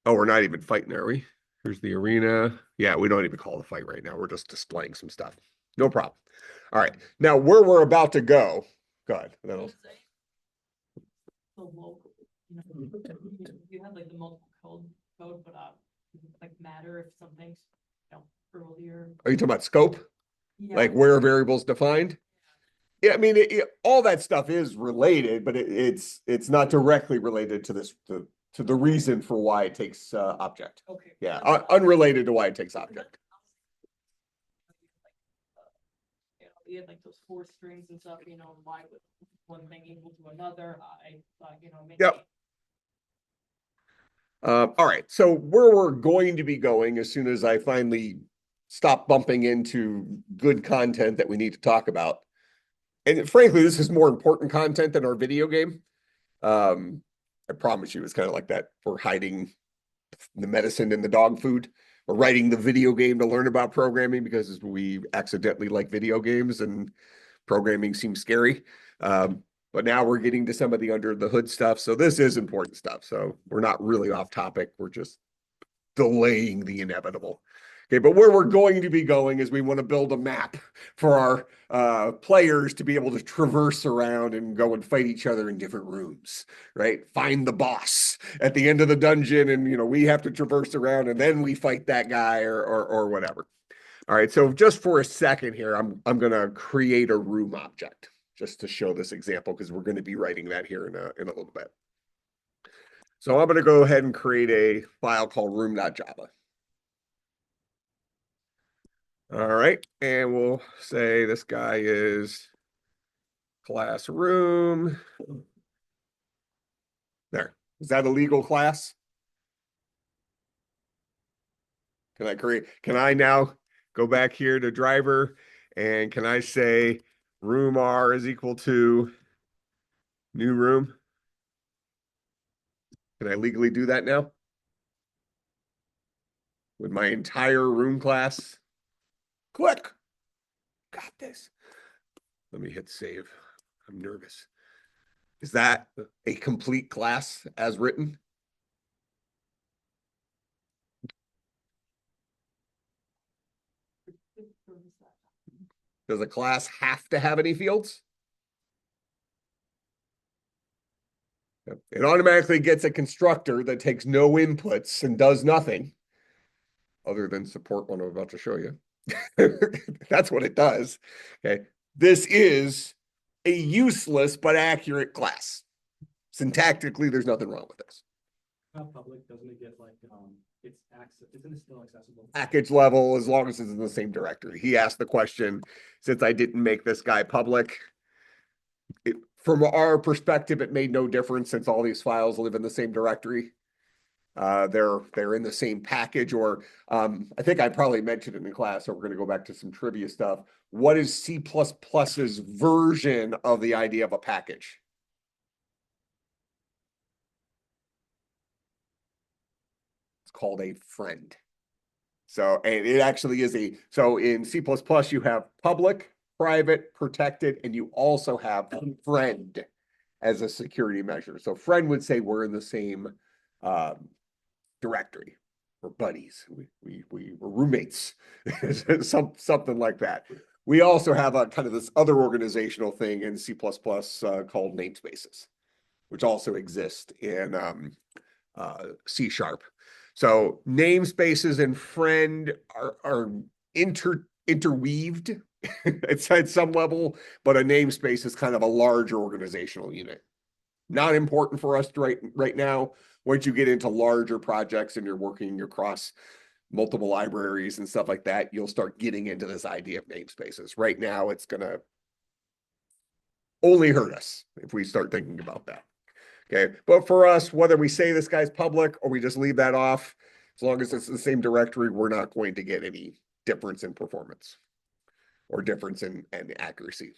we're not even fighting, are we? Here's the arena. Yeah, we don't even call the fight right now. We're just displaying some stuff. No problem. All right, now where we're about to go. Go ahead. That'll... The local, you have like the multiple code, but like matter if something's, earlier. Are you talking about scope? Yeah. Like where a variable's defined? Yeah, I mean, all that stuff is related, but it's not directly related to this to the reason for why it takes object. Okay. Yeah, unrelated to why it takes object. You had like those four strings and stuff, why would one thing equal to another? I thought, maybe. Yep. All right, so where we're going to be going as soon as I finally stop bumping into good content that we need to talk about. And frankly, this is more important content than our video game. I promise you, it's kind of like that. We're hiding the medicine in the dog food. We're writing the video game to learn about programming because we accidentally like video games and programming seems scary. But now we're getting to some of the under the hood stuff. So this is important stuff. So we're not really off topic. We're just delaying the inevitable. Okay, but where we're going to be going is we want to build a map for our players to be able to traverse around and go and fight each other in different rooms, right? Find the boss at the end of the dungeon, and we have to traverse around, and then we fight that guy or whatever. All right, so just for a second here, I'm gonna create a room object just to show this example because we're going to be writing that here in a little bit. So I'm going to go ahead and create a file called room.java. All right, and we'll say this guy is class room. There. Is that a legal class? Can I now go back here to driver and can I say room R is equal to new room? Can I legally do that now? With my entire room class? Click. Got this. Let me hit save. I'm nervous. Is that a complete class as written? Does a class have to have any fields? It automatically gets a constructor that takes no inputs and does nothing other than support what I'm about to show you. That's what it does. Okay. This is a useless but accurate class. Syntactically, there's nothing wrong with this. Not public, doesn't it get like, isn't it still accessible? Package level, as long as it's in the same directory. He asked the question, since I didn't make this guy public, from our perspective, it made no difference since all these files live in the same directory. They're in the same package, or I think I probably mentioned it in class, so we're going to go back to some trivia stuff. What is C++'s version of the idea of a package? It's called a friend. So, and it actually is so in C++, you have public, private, protected, and you also have friend as a security measure. So friend would say we're in the same directory. We're buddies. We're roommates, something like that. We also have a kind of this other organizational thing in C++ called namespaces, which also exist in C#. So namespaces and friend are interweaved at some level, but a namespace is kind of a large organizational unit. Not important for us right now. Once you get into larger projects and you're working across multiple libraries and stuff like that, you'll start getting into this idea of namespaces. Right now, it's going to only hurt us if we start thinking about that. Okay, but for us, whether we say this guy's public or we just leave that off, as long as it's the same directory, we're not going to get any difference in performance or difference in accuracy.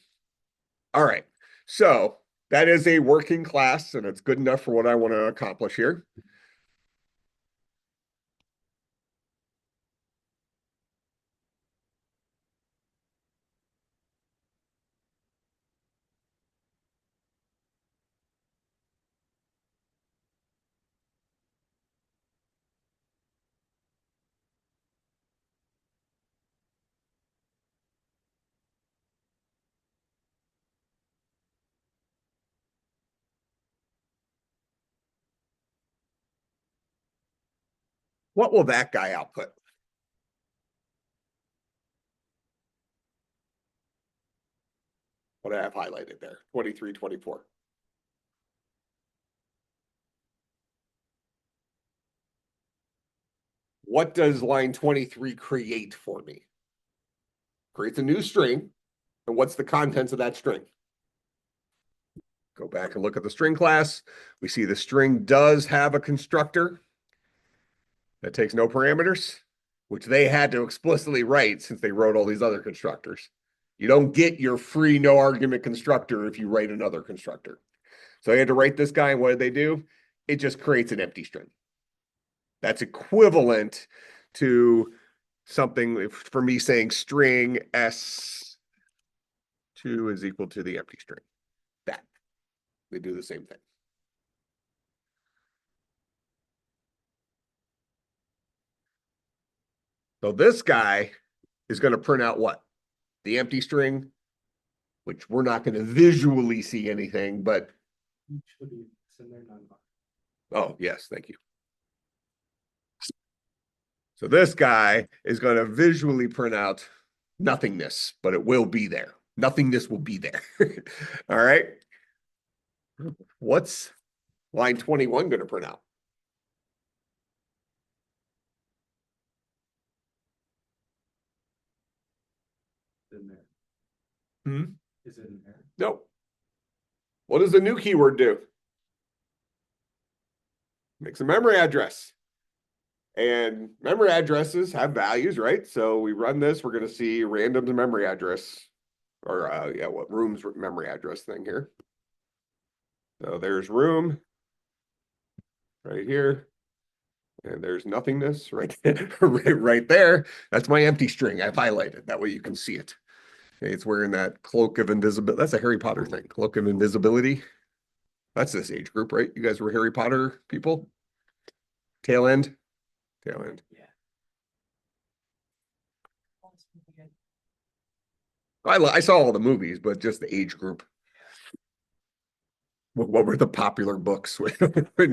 All right, so that is a working class, and it's good enough for what I want to accomplish here. What will that guy output? What I have highlighted there, 23, 24. What does line 23 create for me? Creates a new string. And what's the contents of that string? Go back and look at the string class. We see the string does have a constructor that takes no parameters, which they had to explicitly write since they wrote all these other constructors. You don't get your free no argument constructor if you write another constructor. So I had to write this guy, and what did they do? It just creates an empty string. That's equivalent to something for me saying string S2 is equal to the empty string. That. They do the same thing. So this guy is going to print out what? The empty string, which we're not going to visually see anything, but. Should be in there, non-bar. Oh, yes, thank you. So this guy is going to visually print out nothingness, but it will be there. Nothingness will be there. All right. What's line 21 going to print out? In there. Hmm? Is it in there? Nope. What does the new keyword do? Makes a memory address. And memory addresses have values, right? So we run this, we're going to see random memory address, or yeah, what room's memory address thing here. So there's room right here. And there's nothingness right there, right there. That's my empty string. I've highlighted. That way you can see it. Okay, it's wearing that cloak of invisibility. That's a Harry Potter thing. Cloak of invisibility. That's this age group, right? You guys were Harry Potter people? Tail end? Tail end. Yeah. I saw all the movies, but just the age group. What were the popular books when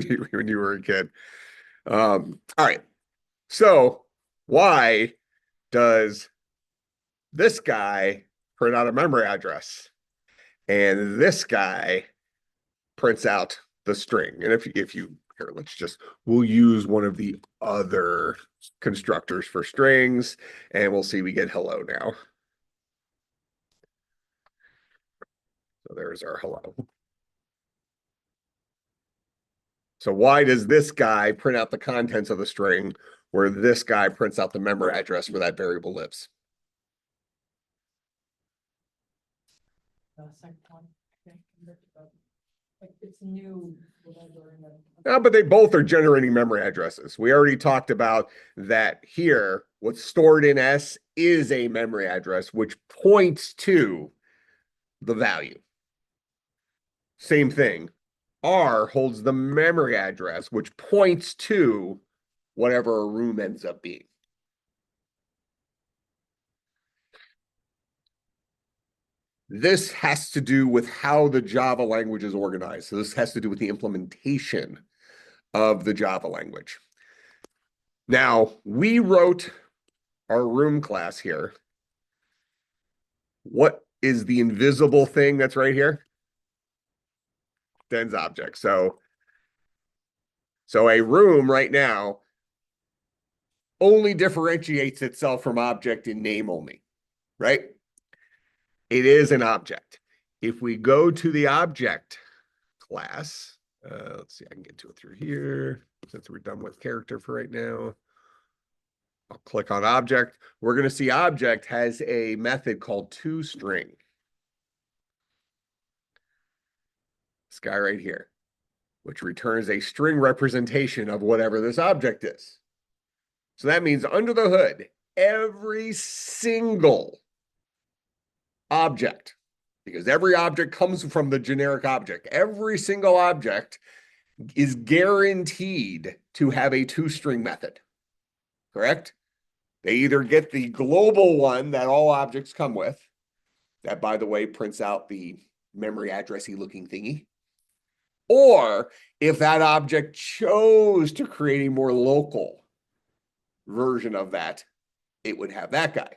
you were a kid? All right. So why does this guy print out a memory address and this guy prints out the string? And if you here, we'll use one of the other constructors for strings, and we'll see we get hello now. So there's our hello. So why does this guy print out the contents of the string where this guy prints out the memory address where that variable lives? Second one, I think, like it's new, whatever. No, but they both are generating memory addresses. We already talked about that here. What's stored in S is a memory address, which points to the value. Same thing. R holds the memory address, which points to whatever a room ends up being. This has to do with how the Java language is organized. So this has to do with the implementation of the Java language. Now, we wrote our room class here. What is the invisible thing that's right here? Den's object. So a room right now only differentiates itself from object in name only, right? It is an object. If we go to the object class, let's see, I can get to it through here since we're done with character for right now. I'll click on object. We're going to see object has a method called toString. This guy right here, which returns a string representation of whatever this object is. So that means under the hood, every single object, because every object comes from the generic object, every single object is guaranteed to have a toString method, correct? They either get the global one that all objects come with, that, by the way, prints out the memory addressy looking thingy, or if that object chose to create a more local version of that, it would have that guy.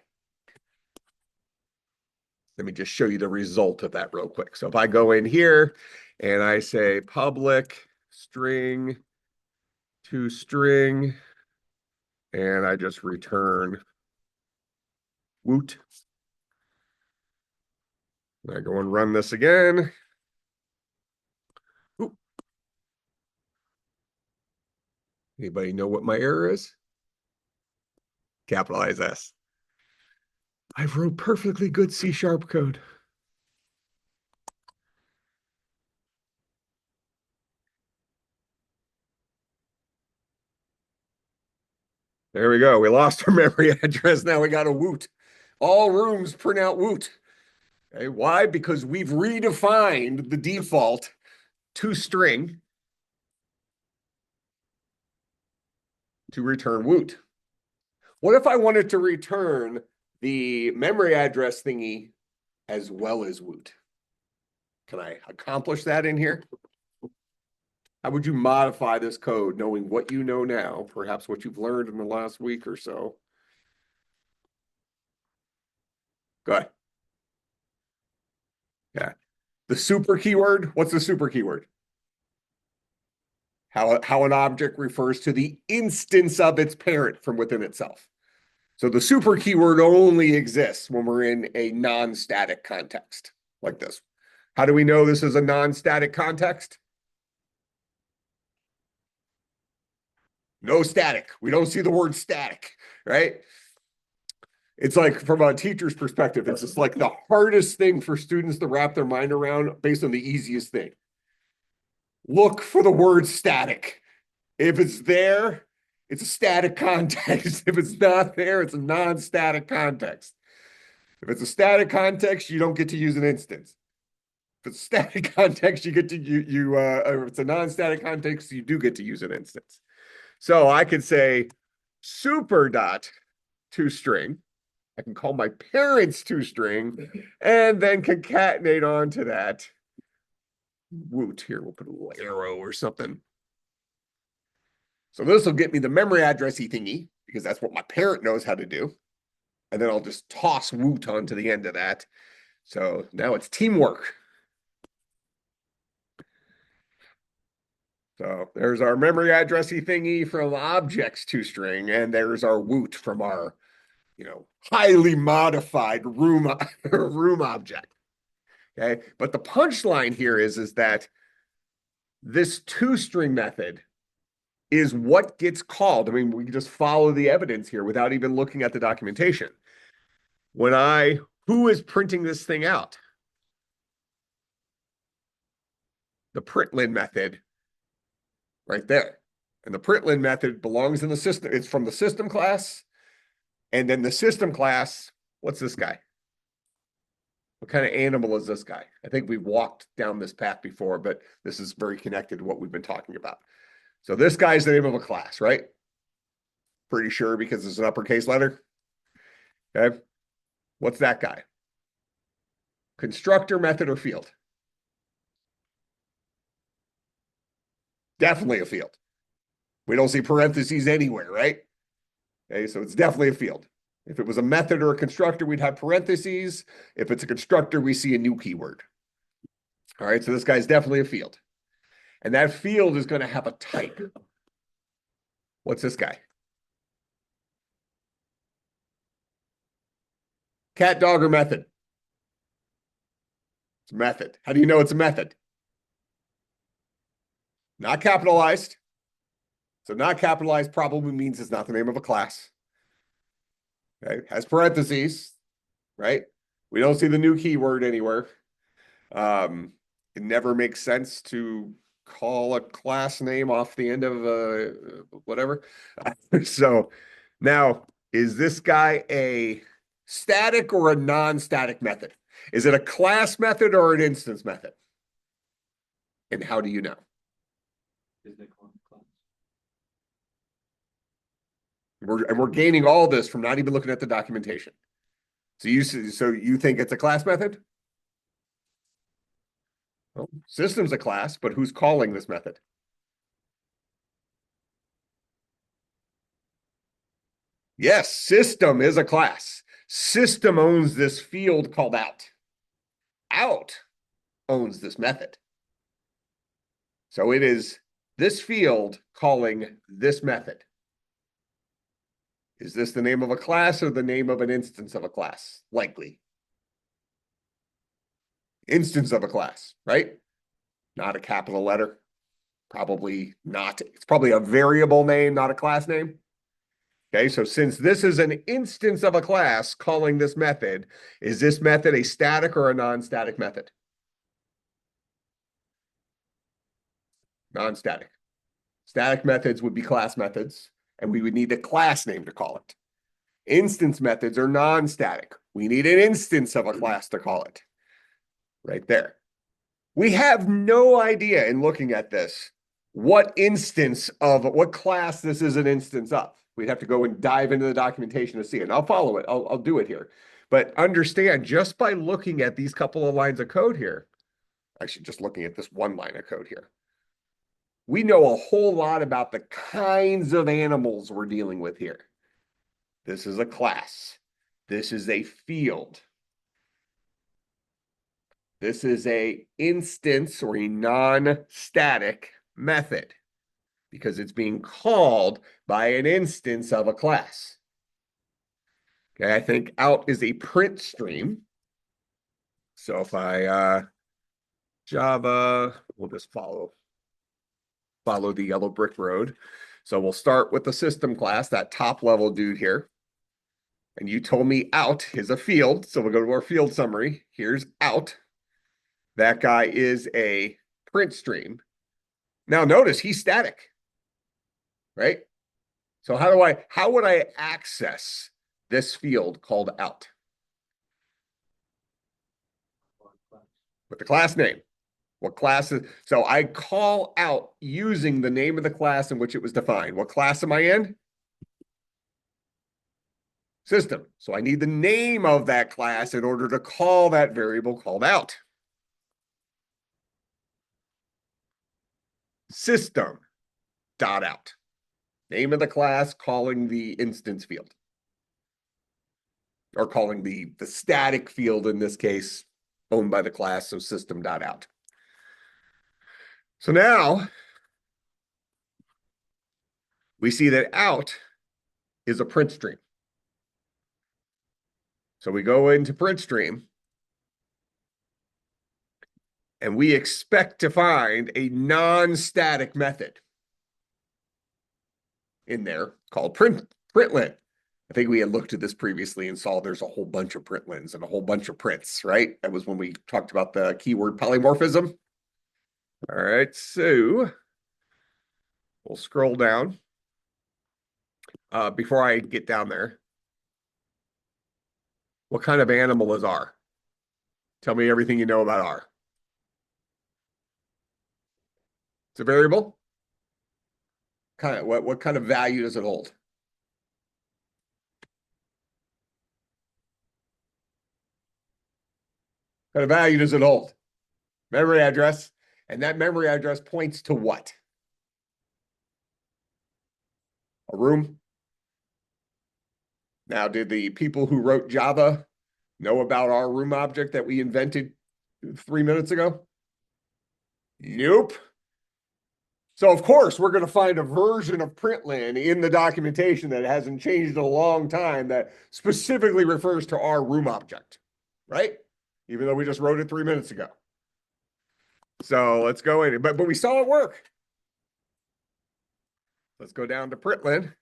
Let me just show you the result of that real quick. So if I go in here and I say public string to string, and I just return woot. I go and run this again. Ooh. Anybody know what my error is? Capitalize S. I wrote perfectly good C# code. There we go. We lost our memory address. Now we got a woot. All rooms print out woot. Okay, why? Because we've redefined the default toString to return woot. What if I wanted to return the memory address thingy as well as woot? Can I accomplish that in here? How would you modify this code knowing what you know now, perhaps what you've learned in the last week or so? Go ahead. Yeah. The super keyword, what's the super keyword? How an object refers to the instance of its parent from within itself. So the super keyword only exists when we're in a non-static context like this. How do we know this is a non-static context? No static. We don't see the word static, right? It's like, from a teacher's perspective, it's just like the hardest thing for students to wrap their mind around based on the easiest thing. Look for the word static. If it's there, it's a static context. If it's not there, it's a non-static context. If it's a static context, you don't get to use an instance. If it's a static context, you get to if it's a non-static context, you do get to use an instance. So I could say super dot toString. I can call my parents toString and then concatenate onto that woot. Here, we'll put a little arrow or something. So this will get me the memory addressy thingy, because that's what my parent knows how to do. And then I'll just toss woot onto the end of that. So now it's teamwork. So there's our memory addressy thingy from objects toString, and there's our woot from our, highly modified room object. Okay, but the punchline here is that this toString method is what gets called. I mean, we can just follow the evidence here without even looking at the documentation. Who is printing this thing out? The println method right there. And the println method belongs in the system. It's from the system class. And then the system class, what's this guy? What kind of animal is this guy? I think we've walked down this path before, but this is very connected to what we've been talking about. So this guy's the name of a class, right? Pretty sure, because it's an uppercase letter. Okay. What's that guy? Constructor, method, or field? Definitely a field. We don't see parentheses anywhere, right? Okay, so it's definitely a field. If it was a method or a constructor, we'd have parentheses. If it's a constructor, we see a new keyword. All right, so this guy's definitely a field. And that field is going to have a type. What's this guy? Cat, dog, or method? It's a method. How do you know it's a method? Not capitalized. So not capitalized probably means it's not the name of a class. Okay, has parentheses, right? We don't see the new keyword anywhere. It never makes sense to call a class name off the end of whatever. So now, is this guy a static or a non-static method? Is it a class method or an instance method? And how do you know? Is the class? We're gaining all this from not even looking at the documentation. So you think it's a class method? Well, system's a class, but who's calling this method? Yes, system is a class. System owns this field called out. Out owns this method. So it is this field calling this method. Is this the name of a class or the name of an instance of a class? Likely. Instance of a class, right? Not a capital letter. Probably not. It's probably a variable name, not a class name. Okay, so since this is an instance of a class calling this method, is this method a static or a non-static method? Non-static. Static methods would be class methods, and we would need a class name to call it. Instance methods are non-static. We need an instance of a class to call it. Right there. We have no idea in looking at this what class this is an instance of. We'd have to go and dive into the documentation to see it. And I'll follow it. I'll do it here. But understand, just by looking at these couple of lines of code here, actually just looking at this one line of code here, we know a whole lot about the kinds of animals we're dealing with here. This is a class. This is a field. This is a instance or a non-static method because it's being called by an instance of a class. Okay, I think out is a print stream. So if I Java, we'll just follow the yellow brick road. So we'll start with the system class, that top level dude here. And you told me out is a field. So we'll go to our field summary. Here's out. That guy is a print stream. Now notice he's static, right? So how would I access this field called out? With the class name. What class is, so I call out using the name of the class in which it was defined. What class am I in? System. So I need the name of that class in order to call that variable called out. System dot out. Name of the class calling the instance field. Or calling the static field in this case, owned by the class, so system dot out. So now we see that out is a print stream. So we go into print stream and we expect to find a non-static method in there called println. I think we had looked at this previously and saw there's a whole bunch of printlns and a whole bunch of prints, right? That was when we talked about the keyword polymorphism. All right, so we'll scroll down. Before I get down there, what kind of animal is R? Tell me everything you know about R. It's a variable? What kind of value does it hold? What kind of value does it hold? Memory address. And that memory address points to what? A room? Now, did the people who wrote Java know about our room object that we invented 3 minutes ago? Nope. So of course, we're going to find a version of println in the documentation that hasn't changed in a long time that specifically refers to our room object, right? Even though we just wrote it 3 minutes ago. So let's go in, but we saw it work. Let's go down to println.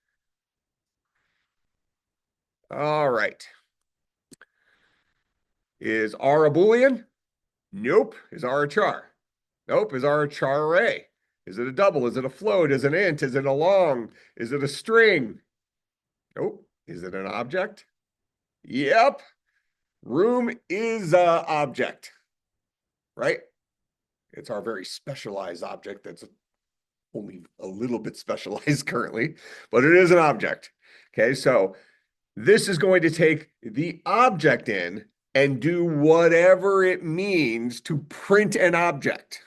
All right. Is R a Boolean? Nope. Is R a char? Nope. Is R a char array? Is it a double? Is it a float? Is it an int? Is it a long? Is it a string? Nope. Is it an object? Yep. Room is a object, right? It's our very specialized object that's only a little bit specialized currently, but it is an object. Okay, so this is going to take the object in and do whatever it means to print an object.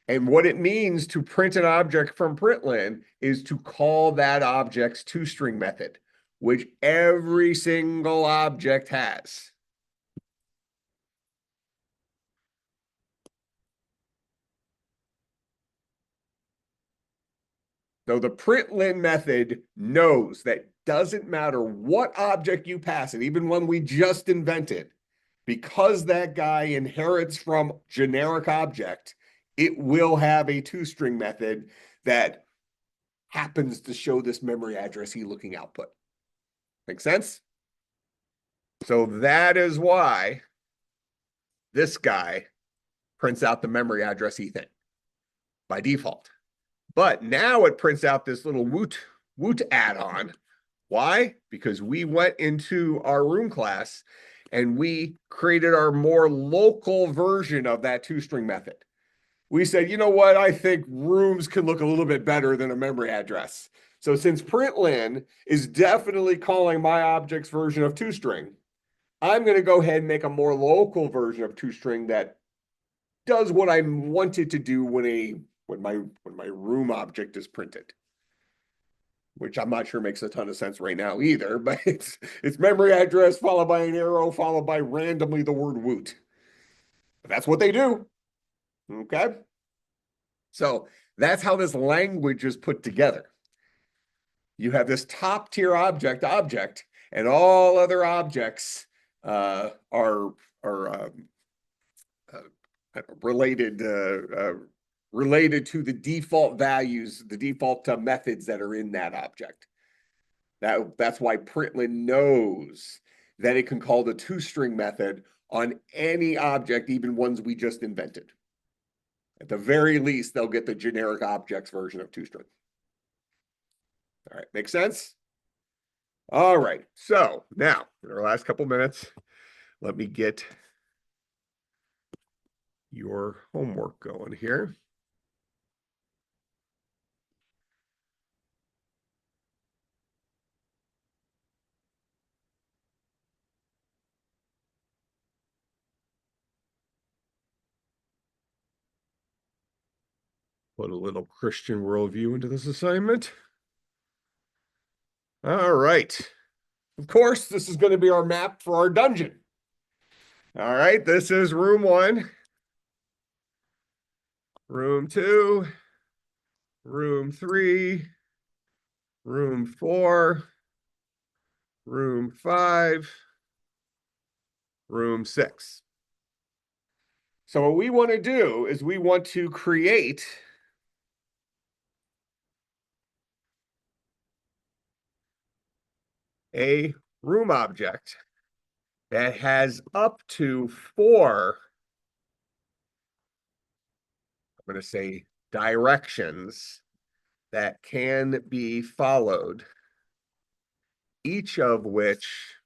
And what it means to print an object from println is to call that object's toString method, which every single object has. So the println method knows that doesn't matter what object you pass it, even one we just invented, because that guy inherits from generic object, it will have a toString method that happens to show this memory addressee looking output. Make sense? So that is why this guy prints out the memory addressee thing by default. But now it prints out this little woot add-on. Why? Because we went into our room class and we created our more local version of that toString method. We said, you know what? I think rooms can look a little bit better than a memory address. So since println is definitely calling my object's version of toString, I'm going to go ahead and make a more local version of toString that does what I wanted to do when my room object is printed, which I'm not sure makes a ton of sense right now either, but it's memory address followed by an arrow followed by randomly the word woot. But that's what they do. Okay. So that's how this language is put together. You have this top tier object, and all other objects are related related to the default values, the default methods that are in that object. That's why println knows that it can call the toString method on any object, even ones we just invented. At the very least, they'll get the generic objects version of toString. All right, make sense? All right, so now in our last couple minutes, let me get your homework going here. Put a little Christian worldview into this assignment. All right. Of course, this is going to be our map for our dungeon. All right, this is room 1, room 2, room 3, room 4, room 5, room 6. So what we want to do is we want to create a room object that has up to 4, I'm going to say, directions that can be followed, each of which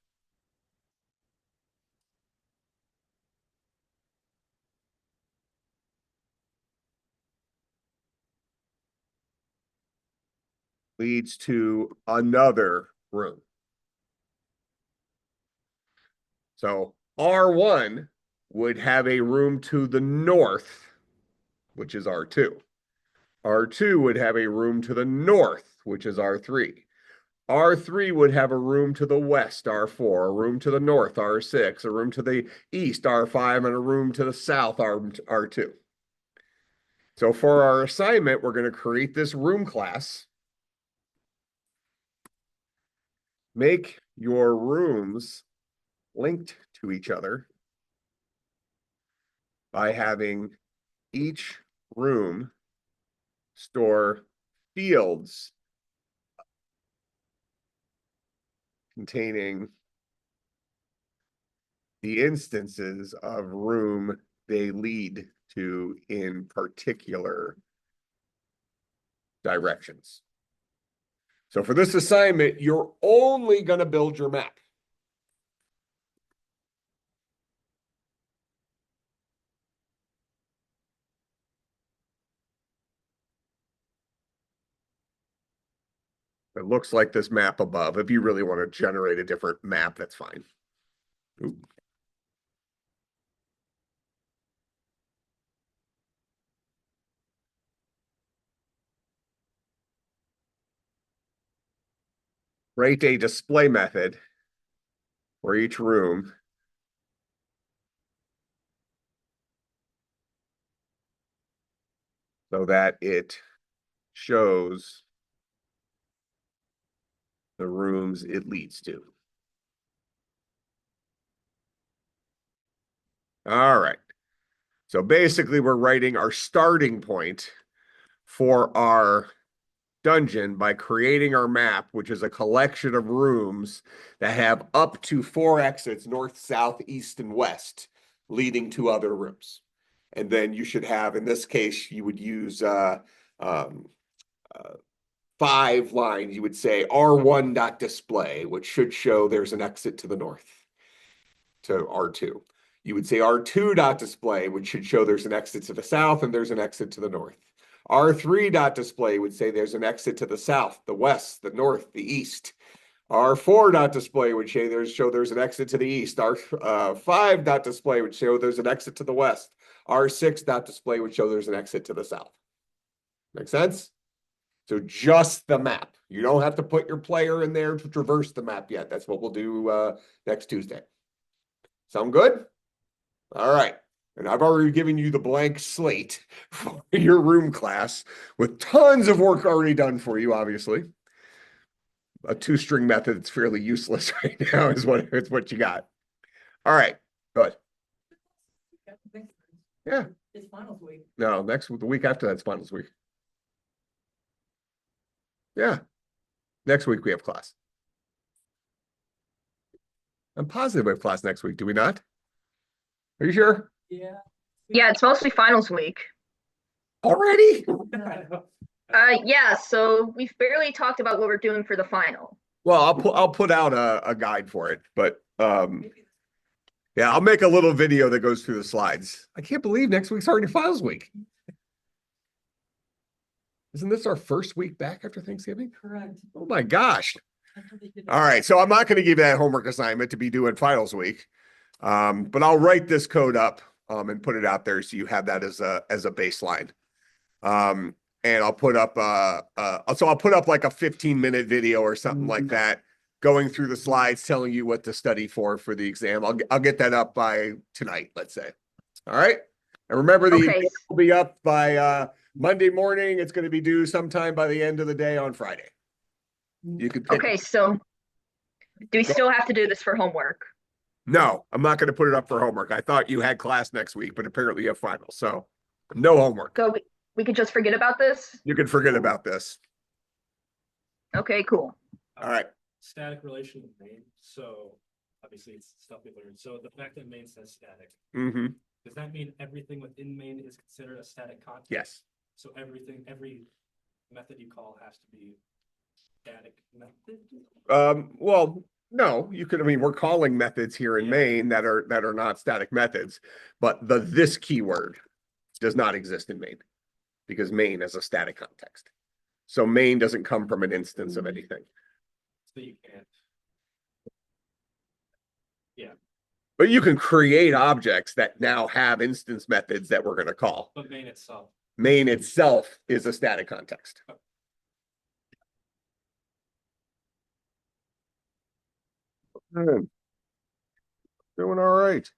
leads to another room. So R1 would have a room to the north, which is R2. R2 would have a room to the north, which is R3. R3 would have a room to the west, R4, a room to the north, R6, a room to the east, R5, and a room to the south, R2. So for our assignment, we're going to create this room class. Make your rooms linked to each other by having each room store fields containing the instances of room they lead to in particular directions. So for this assignment, you're only going to build your map. It looks like this map above. If you really want to generate a different map, that's fine. Ooh. Write a display method for each room so that it shows the rooms it leads to. All right. So basically, we're writing our starting point for our dungeon by creating our map, which is a collection of rooms that have up to 4 exits, north, south, east, and west, leading to other rooms. And then you should have, in this case, you would use 5 lines. You would say R1.display, which should show there's an exit to the north, to R2. You would say R2.display, which should show there's an exit to the south and there's an exit to the north. R3.display would say there's an exit to the south, the west, the north, the east. R4.display would show there's an exit to the east. R5.display would show there's an exit to the west. R6.display would show there's an exit to the south. Make sense? So just the map. You don't have to put your player in there to traverse the map yet. That's what we'll do next Tuesday. Sound good? All right. And I've already given you the blank slate for your room class with tons of work already done for you, obviously. A toString method that's fairly useless right now is what you got. All right, good. Yeah. It's finals week. No, the week after that's finals week. Yeah. Next week we have class. I'm positive we have class next week. Do we not? Are you sure? Yeah. Yeah, it's mostly finals week. Already? Yeah, so we've barely talked about what we're doing for the final. Well, I'll put out a guide for it, but yeah, I'll make a little video that goes through the slides. I can't believe next week's already finals week. Isn't this our first week back after Thanksgiving? Correct. Oh my gosh. All right, so I'm not going to give you that homework assignment to be doing finals week. But I'll write this code up and put it out there so you have that as a baseline. And I'll put up I'll put up like a 15-minute video or something like that, going through the slides, telling you what to study for the exam. I'll get that up by tonight, let's say. All right. And remember, the exam will be up by Monday morning. It's going to be due sometime by the end of the day on Friday. You could pick. Okay, so do we still have to do this for homework? No, I'm not going to put it up for homework. I thought you had class next week, but apparently you have finals, so no homework. So we could just forget about this? You can forget about this. Okay, cool. All right. Static relation with main. So obviously it's stuff we learned. So the fact that main says static, Mm-hmm. does that mean everything within main is considered a static context? Yes. So every method you call has to be static method? Well, no, you could, I mean, we're calling methods here in main that are not static methods, but this keyword does not exist in main because main is a static context. So main doesn't come from an instance of anything. So you can't. Yeah. But you can create objects that now have instance methods that we're going to call. But main itself. Main itself is a static context. Doing all right.